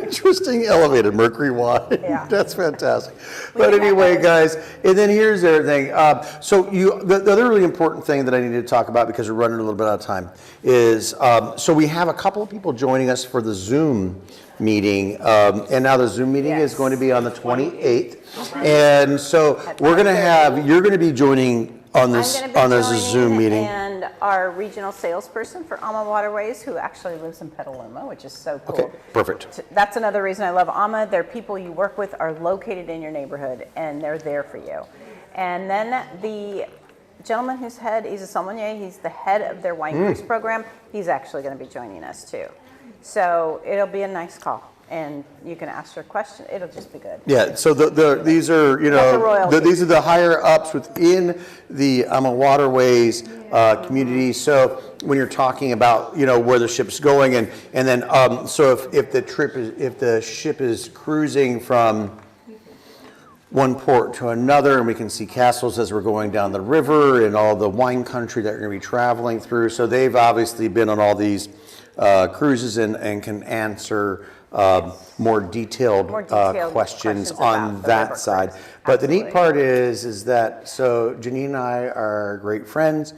Interesting, elevated Mercury wine. Yeah. That's fantastic. We But can have anyway, that. guys, and then here's the other thing. The other really important thing that I need to talk about, because we're running a little bit out of time, is so we have a couple of people joining us for the Zoom meeting, and now the Zoom meeting is Yes. going to be on the 28th, and so you're going to be joining on this I'm going to be Zoom joining, meeting. and our regional salesperson for Alma Waterways, who actually lives in Petaluma, which is so cool. Okay, perfect. That's another reason I love Alma. They're people you work with are located in your neighborhood, and they're there for you. And then the gentleman he's a sommelier, he's the head of their wine cruise program. He's actually going to be joining us too. So it'll be a nice call, and you can ask your question. It'll just be good. Yeah, so these are, That's the royalty. these are the higher ups within the Waterways community. So when you're talking about, where the ship's going, and then so if the ship is cruising from one port to another, and we can see castles as we're going down the river and all the wine country that we're going to be traveling through. So they've obviously been on all these cruises and can answer more detailed questions on about the that river side. cruise. But the neat Absolutely. part is that, so Janine and I are great friends.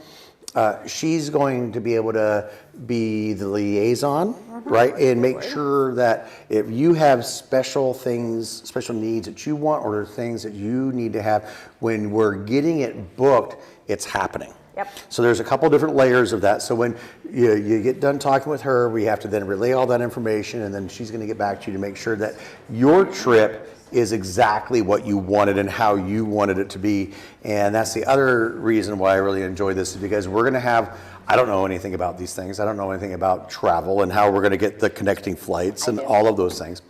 She's going to be able to be the liaison, right? And make sure that if you have special needs that you want, or things that you need to have, when we're getting it booked, it's happening. Yep. So there's a couple different layers of that. So when you get done talking with her, we have to then relay all that information, and then she's going to get back to you to make sure that your trip is exactly what you wanted and how you wanted it to be. And that's the other reason why I really enjoy this, is because we're going to have, I don't know anything about these things. I don't know anything about travel and how we're going to get the connecting flights and do. all of those things.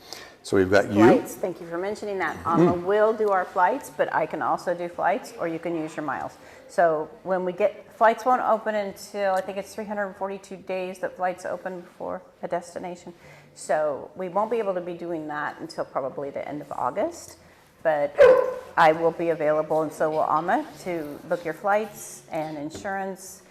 So we've got you. Flights, thank you for mentioning that. Alma will do our flights, but I can also do flights, or you can use your miles. So when we get, flights won't open until, I think it's 342 days that flights open before a destination. So we won't be able to be doing that until probably the end of August, but I will be available, and so will Alma, to book your flights and insurance.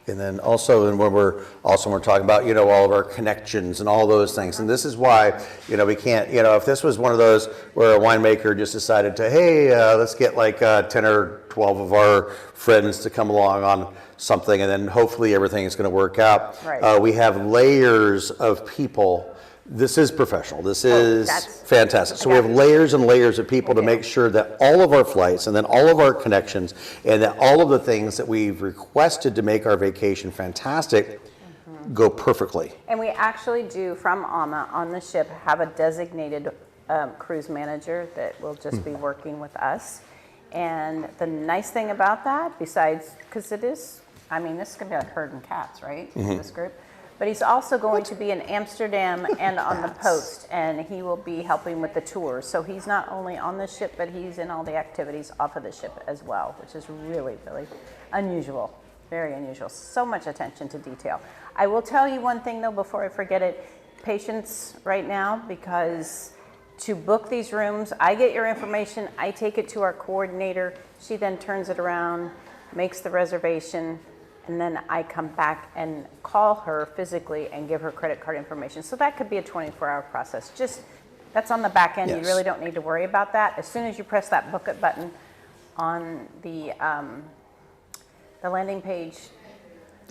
And then also, and when we're talking about, all of our connections and all those things. And this is why, we can't, if this was one of those where a winemaker just decided to, hey, let's get like 10 or 12 of our friends to come along on something, and then hopefully everything is going to work out. Right. We have layers of people. This is professional. This is that's- fantastic. So we I have got it. layers and layers of people to do. make sure that all of our flights, and then all of our connections, and that all of the things that we've requested to make our vacation fantastic go perfectly. And we actually do, from Alma on the ship, have a designated cruise manager that will just be working with us. And the nice thing about that, besides, because it is, this is going to be like herding cats, right? This group. But he's also going to be in Amsterdam and on the post, and he will be helping with the tours. So he's not only on the ship, but he's in all the activities off of the ship as well, which is really, really unusual. Very unusual. So much attention to detail. I will tell you one thing though before I forget it. Patience right now, because to book these rooms, I get your information, I take it to our coordinator, she then turns it around, makes the reservation, and then I come back and call her physically and give her credit card information. So that could be a 24-hour process. Just, that's on the back end. Yes. You really don't need to worry about that. As soon as you press that book it button on the landing page,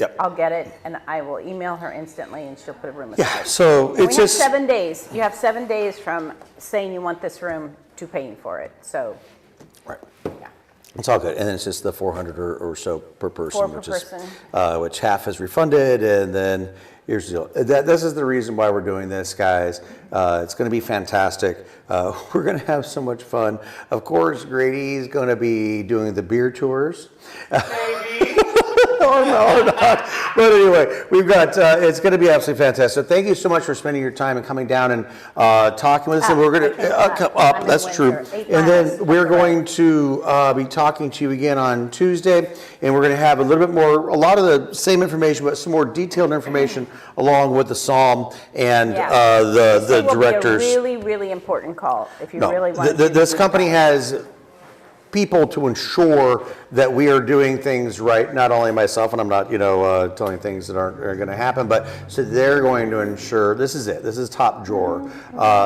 Yep. I'll get it, and I will email her instantly, and she'll put a room aside. Yeah, so And it's we have just, 7 days. You have 7 days from saying you want this room to paying for it, so, right. yeah. It's all good, and then it's just the 400 or so per person, 4 per which person. is which half is refunded, and then here's the deal. This is the reason why we're doing this, guys. It's going to be fantastic. We're going to have so much fun. Of course, Grady's going to be doing the beer tours. or not. But anyway, we've got, it's going to be absolutely fantastic. Thank you so much for spending your time and coming down and talking with us. And we're going to come up, I'm in that's true. Windsor, 8 And miles. then we're going to be talking to you again on Tuesday, and we're going to have a little bit more, a lot of the same information, but some more detailed information along with the psalm and Yeah. the This will be directors. a really, really important call, if you No, really want to. this company has people to ensure that we are doing things right, not only myself, and I'm not, telling things that aren't going to happen, but so they're going to ensure, this is it, this is top drawer.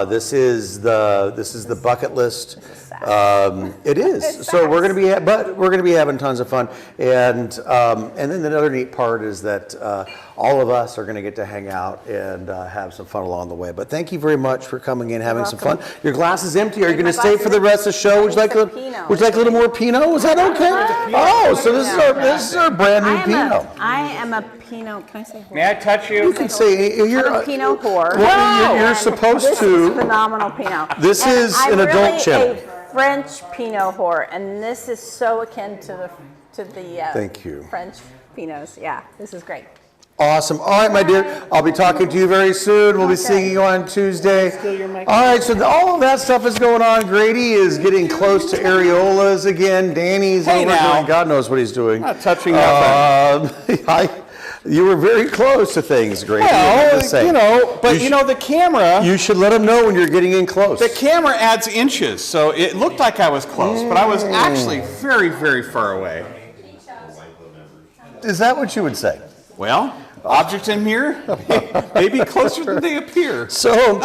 This is the bucket list. It is. It's So we're going to fast. be, but we're going to be having tons of fun. And then the other neat part is that all of us are going to get to hang out and have some fun along the way. But thank you very much for coming in, having some fun. Your glass is empty. Are you going to My stay glass for is the rest of the show? Would you like It's a a Pinot. would you like a little more Pinot? Was that okay? Oh, so this is our brand new Pinot. I am a Pinot, can I say? May I touch you? You can say you're I'm a Pinot whore. Well, you're And supposed this to. is phenomenal Pinot. This And is I'm an adult really channel. a French Pinot whore, and this is so akin to the Thank you. French Pinots. Yeah, this is great. Awesome. All right, my dear. I'll be talking to you very soon. We'll be seeing you on Tuesday. All right, so all of that stuff is going on. Grady is getting close to areolas again. Danny's Hey, over now. doing God knows what he's doing. Not touching nothing. You were very close to things, Grady. I'm just saying. But You the camera. You should let them know when you're getting in close. The camera adds inches, so it looked like I was close, but I was actually very, very far away. Is that what you would say? Well, objects in here may be closer than they appear. So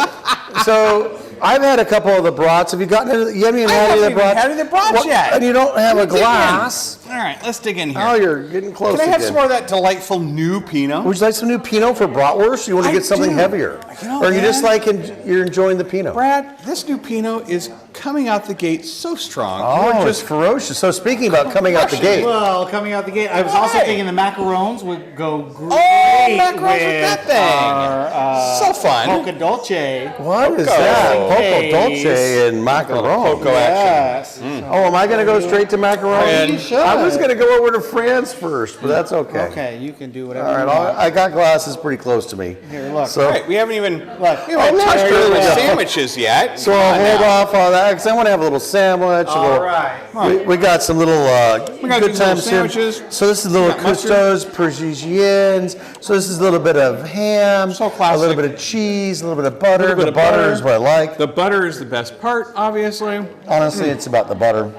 I've had a couple of the brats. Have you gotten any? You haven't even I had any of haven't the even brats? had any of the brats What- yet. And you don't have a Dig in. glass. All right, let's dig in here. Oh, you're getting close. Can I have again. some more of that delightful new Pinot? Would you like some new Pinot for bratwurst? You want to I get something do. heavier, or you just man. like you're enjoying the Pinot? Brad, this new Pinot is coming out the gate so strong. Oh, You're it's just ferocious. So speaking about coming out the gate, Well, coming out the gate, I was also Hey. thinking the macarons would go great macarons with that thing. our, So fun. Polka Dolce. what is Poco. that? Poco Case. Dolce and macaron. Poco action. Yes. Oh, am I going to go straight to macaron? And- You should. I was going to go over to France first, but that's okay. Okay, you can do whatever All right, you want. I got glasses pretty close to me. Here, look. So, Right, we haven't even Look. we haven't Oh, touched there you the go. sandwiches yet. so Come I'll on hold now. off on that because I want to have a little sandwich. a All little- right. We got some little got good these little times here. sandwiches. So this is little got mustard. Cousteau's Parisiennes. So this is a little bit of ham, So a classic. little bit of cheese, a little bit of butter. Little bit The of butter butter. is what I like. The butter is the best part, obviously. Honestly, it's about the butter.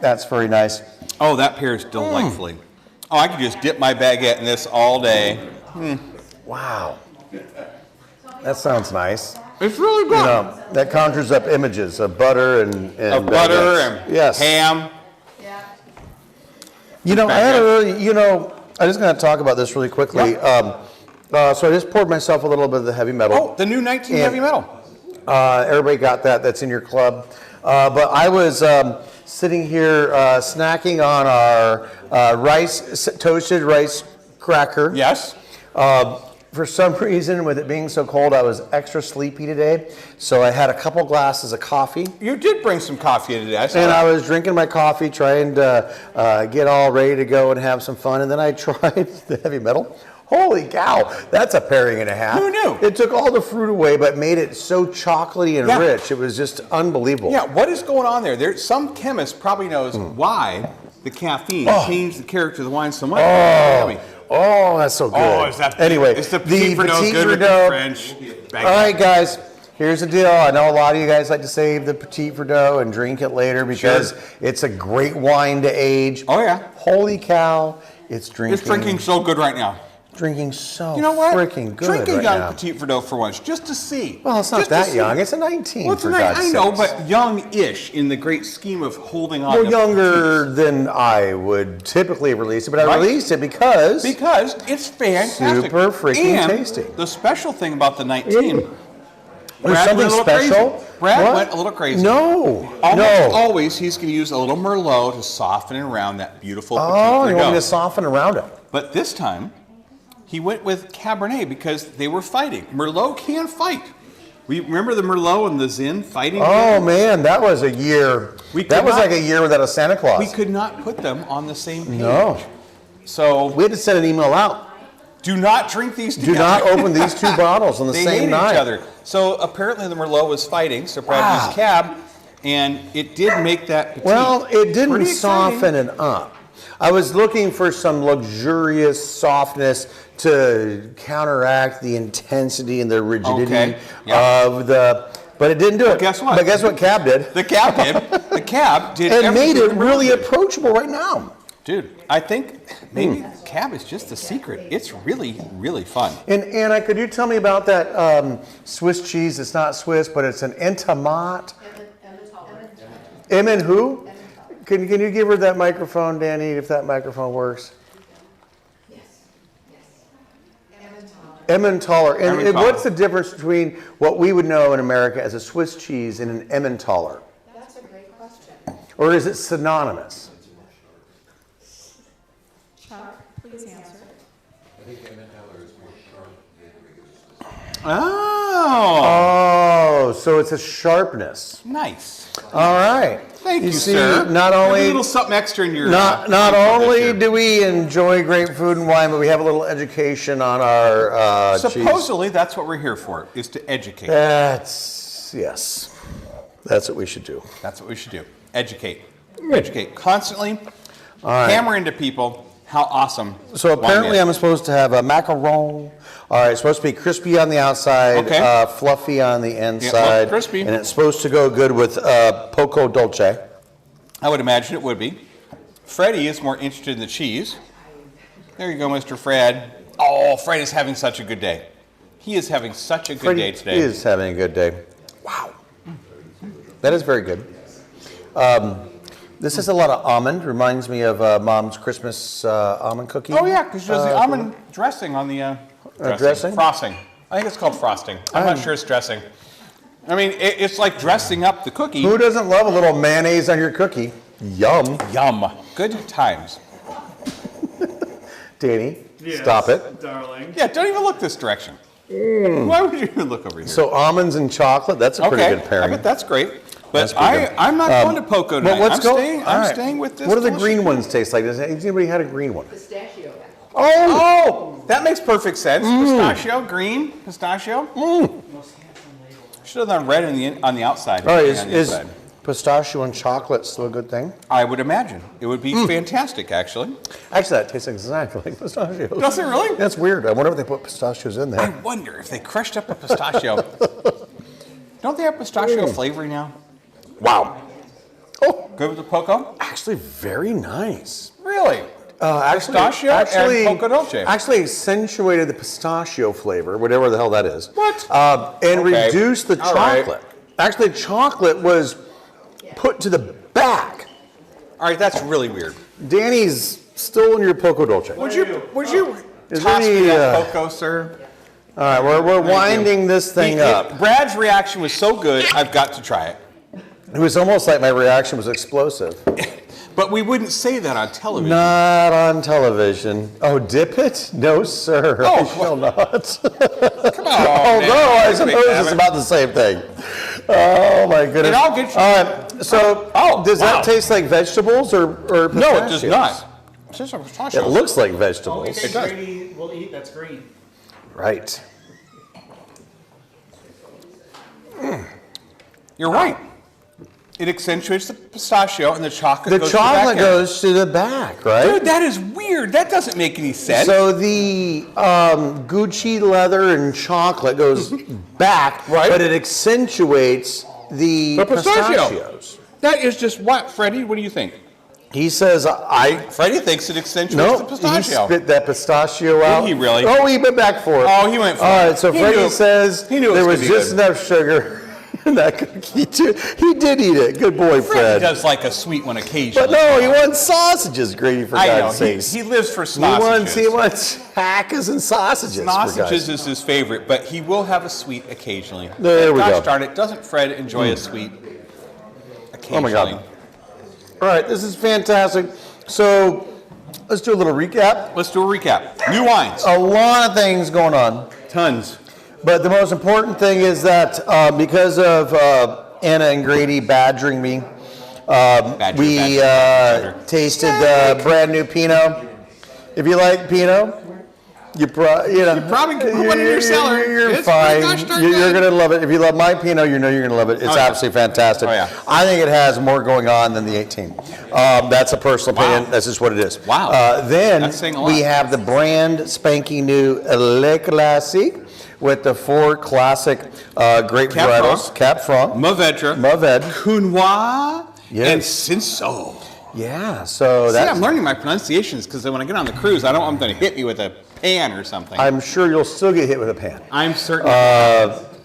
That's very nice. Oh, that pairs delightfully. Oh, I could just dip my baguette in this all day. Wow. That sounds nice. It's really good. That conjures up images of butter and Of butter baguettes. and yes. ham. I had a really, I'm just going to talk about this really quickly. So I just poured myself a little bit of the heavy metal. Oh, the new 19 And- heavy metal. Everybody got that. That's in your club. But I was sitting here snacking on our toasted rice cracker. Yes. For some reason, with it being so cold, I was extra sleepy today. So I had a couple glasses of coffee. You did bring some coffee today. I saw And that. I was drinking my coffee, trying to get all ready to go and have some fun. And then I tried the heavy metal. Holy cow, that's a pairing and a half. Who knew? It took all the fruit away, but made it so chocolatey and Yeah. rich. It was just unbelievable. Yeah, what is going on there? Some chemist probably knows why the caffeine changed the character of the wine so much. Oh, that's so good. Oh, is that anyway? Is the Petit Verdot good with the Verdot- French? All right, guys. Here's the deal. I know a lot of you guys like to save the Petit Verdot and drink it later because Sure. it's a great wine to age. Oh, yeah. Holy cow! It's drinking. It's drinking so good right now. drinking so You know what? freaking good Drink a right young now. Petit Verdot for once, just to see. Well, it's not Just to that see. young. It's a 19, Well, it's for nice. God's I know, sakes. but young-ish in the great scheme of holding on. Well, to younger than I would typically release it, but I Right. released it because it's fantastic. Super freaking and tasty. The special thing about the 19, there's Brad something went a little special. crazy. Brad What? went a little crazy. No, Almost no. always, he's going to use a little Merlot to soften around that beautiful Oh, Petit you want me to Verdot. soften around it? But this time, he went with Cabernet because they were fighting. Merlot can fight. We remember the Merlot and the Zin fighting. Oh together? man, that was a year. We That could was not- like a year without a Santa Claus. We could not put them on the same page. No. So We had to send an email out. do not drink these Do together. not open these two bottles on the They same hated night. each other. So apparently the Merlot was fighting, so Brad Wow. used Cab, and it did make that petite. Well, it didn't Pretty exciting. soften it up. I was looking for some luxurious softness to counteract the intensity and the rigidity Okay, yeah. of the. But it didn't do it. guess what? But guess what? Cab did. The Cab did. The Cab did And made everything it really Merlot did. approachable right now. Dude, I think maybe Cab is just the secret. It's really, really fun. And Anna, could you tell me about that Swiss cheese? It's not Swiss, but it's an Entomat. Emmen who? Can you give her that microphone, Danny, if that microphone works? Emmentaler. And Emmentaler. what's the difference between what we would know in America as a Swiss cheese and an Emmentaler? That's a great question. Or is it synonymous? Chuck, please answer. Oh, Oh, so it's a sharpness. nice. All right. Thank you, see, sir. not Have a only little something extra in your. not this only year. do we enjoy great food and wine, but we have a little education on our cheese. Supposedly, that's what we're here for, is to educate. Yes. That's what we should do. That's what we should do. Educate. Educate. Constantly hammer into people how awesome. So wine apparently is. I'm supposed to have a macaron. All right, it's supposed to be crispy on the outside, Okay. fluffy on the inside. crispy. And it's supposed to go good with poco dolce. I would imagine it would be. Freddie is more interested in the cheese. There you go, Mr. Fred. Oh, Fred is having such a good day. He is having such a good day today. He is having a good day. Wow. That is very good. This is a lot of almond. Reminds me of Mom's Christmas almond cookie. Oh yeah, because there's the almond dressing on the dressing? frosting. I think it's called frosting. I'm not sure it's dressing. I mean, it's like dressing up the cookie. Who doesn't love a little mayonnaise on your cookie? Yum. Yum. Good times. Danny, stop it. Darling. Yeah, don't even look this direction. Why would you even look over here? So almonds and chocolate, that's a pretty good I pairing. bet that's great. That's But pretty good. I'm not going to Poco tonight. Well, let's I'm go. Staying, All I'm right. staying with this. What do the delicious green food. ones taste like? Has anybody had a green one? Pistachio. Oh! Oh, that makes perfect sense. Pistachio, green, pistachio. Should have done red on the outside. All right, on the is inside. pistachio and chocolate still a good thing? I would imagine it would be fantastic, actually. Actually, that tastes exactly like pistachios. Does it really? That's weird. I wonder if they put pistachios in I there. wonder if they crushed up a pistachio. Don't they have pistachio flavoring now? Wow. Oh, Good with the Poco? actually, very nice. Really? Pistachio actually, and Poco Dolce. Actually accentuated the pistachio flavor, whatever the hell that is. What? And Okay. reduced the All right. chocolate. Actually, chocolate was put to the back. All right, that's really weird. Danny's still in your Poco Dolce. Would you Is toss there me any, that Poco, sir? All right, we're winding this thing up. Brad's reaction was so good, I've got to try it. It was almost like my reaction was explosive. But we wouldn't say that on television. Not on television. Oh, dip it? No, sir. Oh, I shall not. Come on, Although man. I suppose it's about the same thing. Oh my goodness! And I'll get you- All right. So, does wow. that taste like vegetables or No, it does pistachios? not. It's just a pistachio. It looks like Only vegetables. thing does. Brady will eat that's green. Right. You're right. It accentuates the pistachio and the chocolate The goes chocolate to the back end. goes to the back, right? Dude, that is weird. That doesn't make any sense. So the Gucci leather and chocolate goes back, Right. but it accentuates the The pistachio. pistachios. That is just what, Freddie? What do you think? He says, Freddie thinks it accentuates no, the pistachio. he spit that pistachio out. he really? Oh, he went back for it. Oh, he went for All it. right, so He Freddie knew- says he knew it there was was gonna be just good. enough sugar in that cookie, too. He did eat it. Good boy, Freddie Fred. does like a sweet one occasionally. But no, he wants sausages, Grady, for I know. God's sakes. He lives for He wants sausages. hackers and sausages. for God's Sausages is his favorite, but he will have a sweet occasionally. There we Gosh go. darn it, doesn't Fred enjoy a sweet occasionally? Oh my God. All right, this is fantastic. So let's do a little recap. Let's do a recap. New wines. A lot of things going on. Tons. But the most important thing is that because of Anna and Grady badgering me, we tasted the brand new Pinot. If you like Pinot, you probably could put one in your cellar. You're It's fine. pretty gosh darn You're good. gonna love it. If you love my Pinot, you know you're gonna love it. It's Oh, yeah. absolutely fantastic. Oh, yeah. I think it has more going on than the 18. That's a personal opinion. Wow. That's just what it is. Wow. Then That's saying a we lot. have the brand spanking new Le Classique with the 4 classic grape Cap varietals. Franc. Cap Franc. Mourvedre. Mourvedre. Counoise. Yes. And Cinsault. Yeah, so See, that's... I'm learning my pronunciations because when I get on the cruise, I don't want them to hit me with a pan or something. I'm sure you'll still get hit with a pan. I'm certain.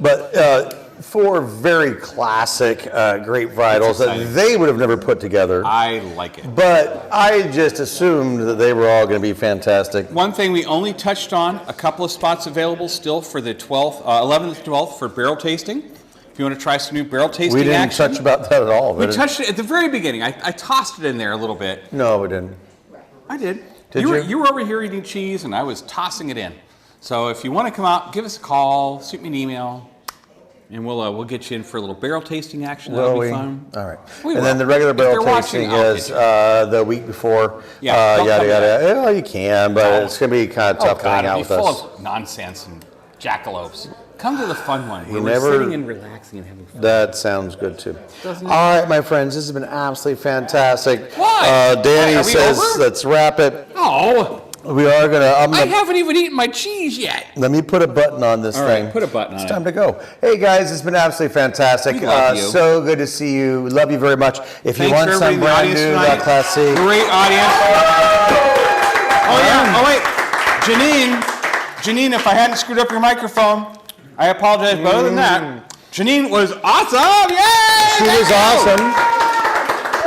But 4 very classic grape varietals that exciting. they would have never put together. I like it. But I just assumed that they were all going to be fantastic. One thing we only touched on, a couple of spots available still for the 12th, 11th, 12th for barrel tasting. If you want to try some new barrel tasting We didn't action. touch about that at all. We did touched it at the very beginning. I tossed it in there a little bit. No, we didn't. I did. Did you? you? Were over here eating cheese, and I was tossing it in. So if you want to come out, give us a call, shoot me an email, and we'll get you in for a little barrel tasting action. That'll Will be we? fun. All right. We And then will. the regular If barrel they're watching, tasting I'll is get you. the week before. Yeah, don't yada, come yada. yet. Well, you can, but it's going to be kind of Oh tough to hang God, out it'll with be full us. of nonsense and jackalopes. Come to the fun one. Where never- we're sitting and relaxing and having fun. That sounds good too. Doesn't it? All right, my friends, this has been absolutely fantastic. Why? Danny Why, are we says, over? let's wrap it. Oh, We are gonna. I haven't even eaten my cheese yet. Let me put a button on this All right, thing. put a button on It's it. time to go. Hey guys, it's been absolutely fantastic. We love you. So good to see you. Love you very much. If you Thanks want for some everybody in brand the new audience La tonight. Classique, Great audience. Oh yeah. Oh wait, Janine, if I hadn't screwed up your microphone, I apologize. But other than that, Janine was awesome. Yay! she was awesome.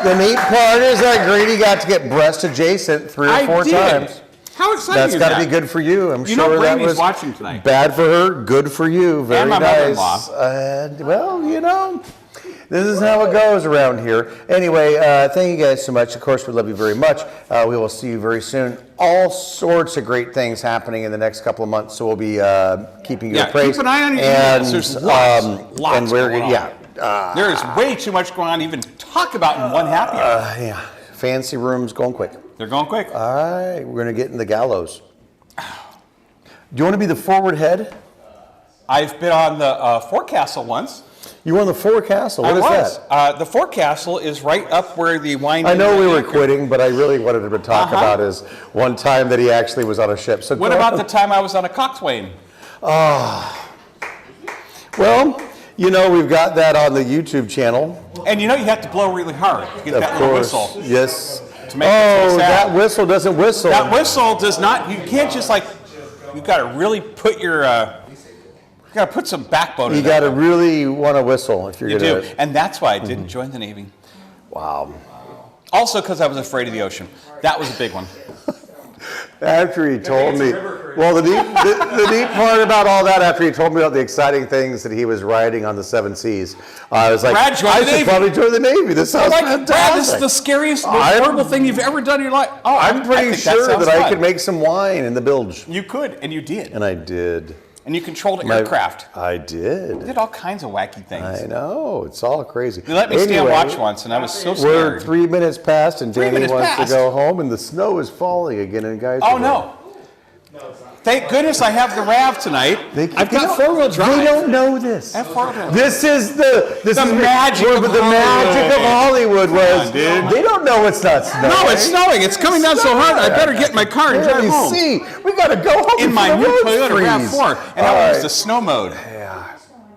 The neat part is that Grady got to get breast adjacent 3 or 4 times. How exciting That's is got that? to be good for you. I'm You know sure that Brady's was watching tonight. bad for her, good for you. Very my nice. mother-in-law. Well, you know, this is how it goes around here. Anyway, thank you guys so much. Of course, we love you very much. We will see you very soon. All sorts of great things happening in the next couple of months, so we'll be keeping you Yeah, appraised. keep an eye on your and, emails. There's lots and we're going on. yeah, There is way too much going on to even talk about in one happy hour. yeah. Fancy rooms going quick. They're going quick. All right, we're gonna get in the gallows. Do you want to be the forward head? I've been on the forecastle once. You were on the forecastle. What is that? The forecastle is right up where the wine. I know we were quitting, but I really wanted him to talk Uh-huh. about his one time that he actually was on a ship. So What go about on. the time I was on a coxswain? Well, you know, we've got that on the YouTube channel. And you know you have to blow really hard to get Of that little course. whistle. Yes. To make it so sad. that whistle doesn't whistle. That whistle does not. You can't just like. You got to really put your. You got to put some backbone. You in got to that. really want to whistle if you're You going do, to. and that's why I didn't join the Navy. Wow. Also, because I was afraid of the ocean. That was a big one. After he told me, well, the neat part about all that, after he told me about the exciting things that he was writing on the 7 Seas, I was like, Brad, join I the should Navy. probably join the Navy. This sounds Like, fantastic. Brad, this is the scariest, most I'm- horrible thing you've ever done in your life. Oh, I'm I pretty think sure sounds that I fun. could make some wine in the bilge. You could, and you did. And I did. And you controlled My- aircraft. I You did. did all kinds of wacky things. I know. It's all crazy. You let me stand Anyway, watch once, and I was so We're scared. 3 minutes past, and 3 Danny minutes wants past. to go home, and the snow is falling again, and guys. Oh no! Thank goodness I have the RAV tonight. I've got 4-wheel drive. They don't know this. I have 4-wheel drive. This is the magic of the magic of Hollywood was. on, dude. They don't know it's not snowing. No, it's snowing. It's coming down so hard. I better get in my car and drive Let me home. see. We gotta go home In my before new the roads Toyota freeze. RAV4, and All I was right. the snow mode. Yeah.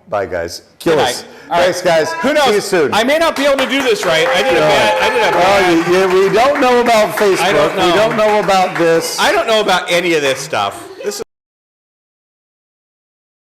Bye, guys. Kill Good us. night. All right. Thanks, guys. Who knows? See you soon. I may not be able to do this right. I did a bad. We don't know about Facebook. I don't know. We don't know about this. I don't know about any of this stuff. This is